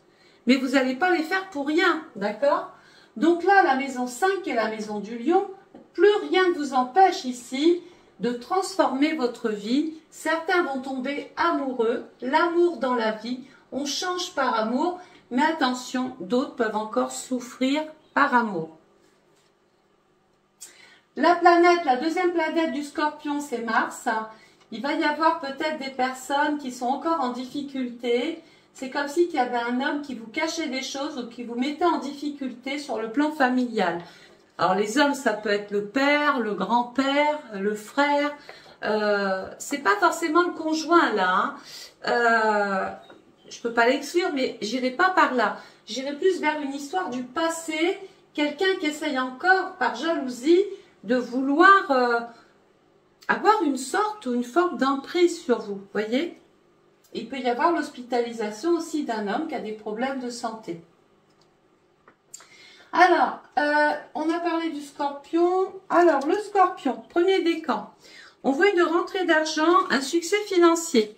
mais vous n'allez pas les faire pour rien, d'accord? Donc là, la maison 5 est la maison du lion, plus rien ne vous empêche ici de transformer votre vie. Certains vont tomber amoureux, l'amour dans la vie, on change par amour, mais attention, d'autres peuvent encore souffrir par amour. La planète, la deuxième planète du Scorpion, c'est Mars. Il va y avoir peut-être des personnes qui sont encore en difficulté. C'est comme si il y avait un homme qui vous cachait des choses ou qui vous mettait en difficulté sur le plan familial. Alors les hommes, ça peut être le père, le grand-père, le frère. C'est pas forcément le conjoint là. Je peux pas l'exclure, mais j'irai pas par là. J'irai plus vers une histoire du passé. Quelqu'un qui essaye encore, par jalousie, de vouloir avoir une sorte ou une forme d'emprise sur vous, voyez? Il peut y avoir l'hospitalisation aussi d'un homme qui a des problèmes de santé. Alors, on a parlé du Scorpion. Alors, le Scorpion, premier décan. On voit une rentrée d'argent, un succès financier.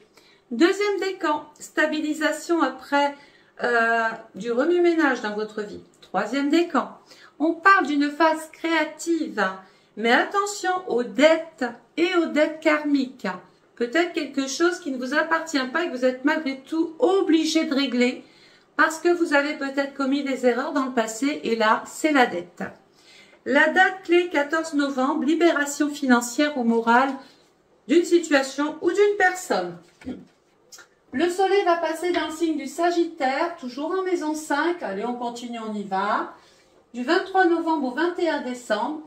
Deuxième décan, stabilisation après du remue-ménage dans votre vie. Troisième décan, on parle d'une phase créative. Mais attention aux dettes et aux dettes karmiques. Peut-être quelque chose qui ne vous appartient pas et que vous êtes malgré tout obligé de régler parce que vous avez peut-être commis des erreurs dans le passé et là, c'est la dette. La date clé 14 novembre, libération financière ou morale d'une situation ou d'une personne. Le soleil va passer dans le signe du Sagittaire, toujours en maison 5. Allez, on continue, on y va. Du 23 novembre au 21 décembre.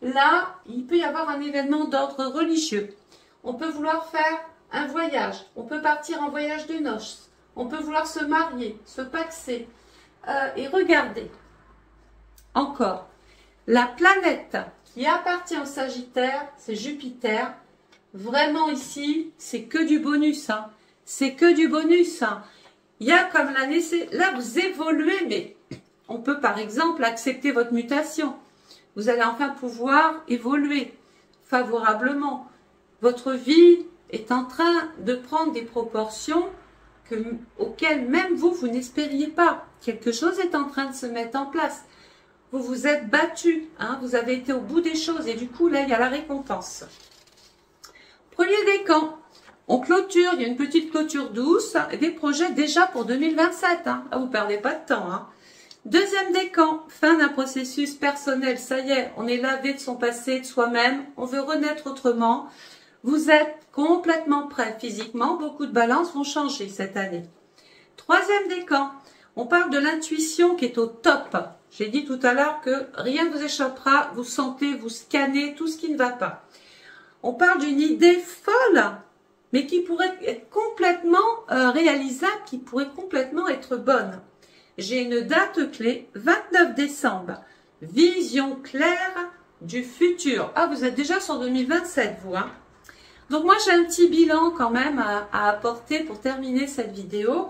Là, il peut y avoir un événement d'ordre religieux. On peut vouloir faire un voyage. On peut partir en voyage de noces. On peut vouloir se marier, se paxer. Et regardez, encore, la planète qui appartient au Sagittaire, c'est Jupiter. Vraiment ici, c'est que du bonus. C'est que du bonus. Il y a comme la nécessité. Là, vous évoluez, mais on peut par exemple accepter votre mutation. Vous allez enfin pouvoir évoluer favorablement. Votre vie est en train de prendre des proportions auxquelles même vous n'espériez pas. Quelque chose est en train de se mettre en place. Vous vous êtes battu, vous avez été au bout des choses et du coup, là, il y a la récompense. Premier décan, on clôture, il y a une petite clôture douce, des projets déjà pour 2027. Vous ne perdez pas de temps. Deuxième décan, fin d'un processus personnel, ça y est, on est lavé de son passé, de soi-même, on veut renaître autrement. Vous êtes complètement prêt physiquement, beaucoup de balances vont changer cette année. Troisième décan, on parle de l'intuition qui est au top. J'ai dit tout à l'heure que rien ne vous échappera, vous sentez, vous scannez tout ce qui ne va pas. On parle d'une idée folle mais qui pourrait être complètement réalisable, qui pourrait complètement être bonne. J'ai une date clé, 29 décembre, vision claire du futur. Ah, vous êtes déjà sur 2027, vous, hein? Donc moi, j'ai un petit bilan quand même à apporter pour terminer cette vidéo.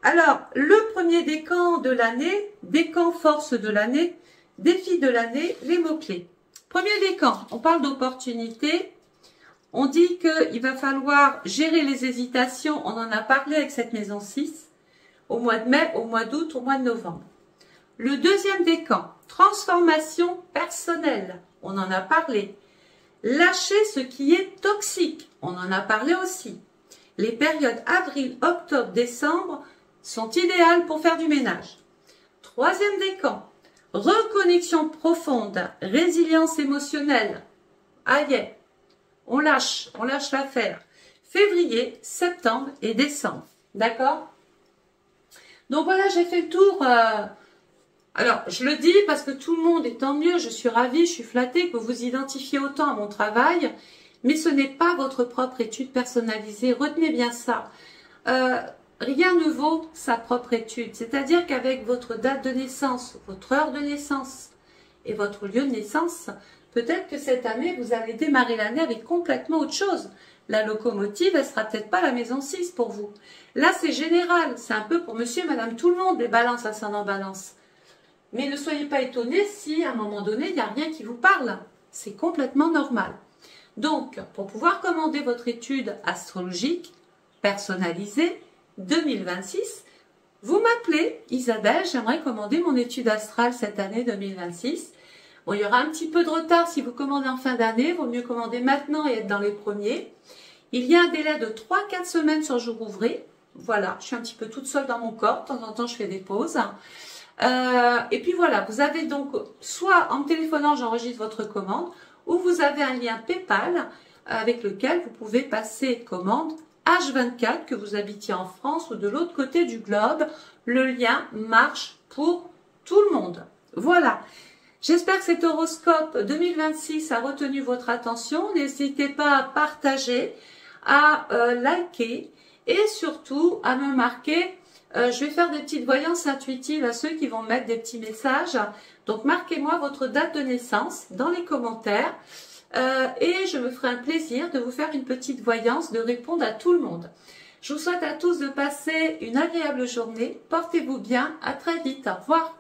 Alors, le premier décan de l'année, décan force de l'année, défi de l'année, les mots-clés. Premier décan, on parle d'opportunité. On dit qu'il va falloir gérer les hésitations. On en a parlé avec cette maison 6 au mois de mai, au mois d'août, au mois de novembre. Le deuxième décan, transformation personnelle. On en a parlé. Lâcher ce qui est toxique. On en a parlé aussi. Les périodes avril, octobre, décembre sont idéales pour faire du ménage. Troisième décan, reconnexion profonde, résilience émotionnelle. Aïe, on lâche l'affaire. Février, septembre et décembre. D'accord? Donc voilà, j'ai fait le tour. Alors, je le dis parce que tout le monde est tant mieux. Je suis ravie, je suis flattée que vous vous identifiez autant à mon travail. Mais ce n'est pas votre propre étude personnalisée. Retenez bien ça. Rien ne vaut sa propre étude. C'est-à-dire qu'avec votre date de naissance, votre heure de naissance et votre lieu de naissance, peut-être que cette année, vous allez démarrer l'année avec complètement autre chose. La locomotive, elle sera peut-être pas la maison 6 pour vous. Là, c'est général. C'est un peu pour monsieur et madame tout le monde, les balances ascendant balance. Mais ne soyez pas étonnés si, à un moment donné, il n'y a rien qui vous parle. C'est complètement normal. Donc, pour pouvoir commander votre étude astrologique personnalisée 2026, vous m'appelez Isabelle, j'aimerais commander mon étude astrale cette année 2026. Bon, il y aura un petit peu de retard si vous commandez en fin d'année, il vaut mieux commander maintenant et être dans les premiers. Il y a un délai de 3-4 semaines sur jour ouvré. Voilà, je suis un petit peu toute seule dans mon corps, de temps en temps je fais des pauses. Et puis voilà, vous avez donc, soit en me téléphonant, j'enregistre votre commande, ou vous avez un lien PayPal avec lequel vous pouvez passer commande H24, que vous habitiez en France ou de l'autre côté du globe. Le lien marche pour tout le monde. Voilà. J'espère que cet horoscope 2026 a retenu votre attention. N'hésitez pas à partager, à liker et surtout à me marquer. Je vais faire des petites voyances intuitives à ceux qui vont mettre des petits messages. Donc marquez-moi votre date de naissance dans les commentaires. Et je me ferai un plaisir de vous faire une petite voyance, de répondre à tout le monde. Je vous souhaite à tous de passer une agréable journée. Portez-vous bien. À très vite. Au revoir.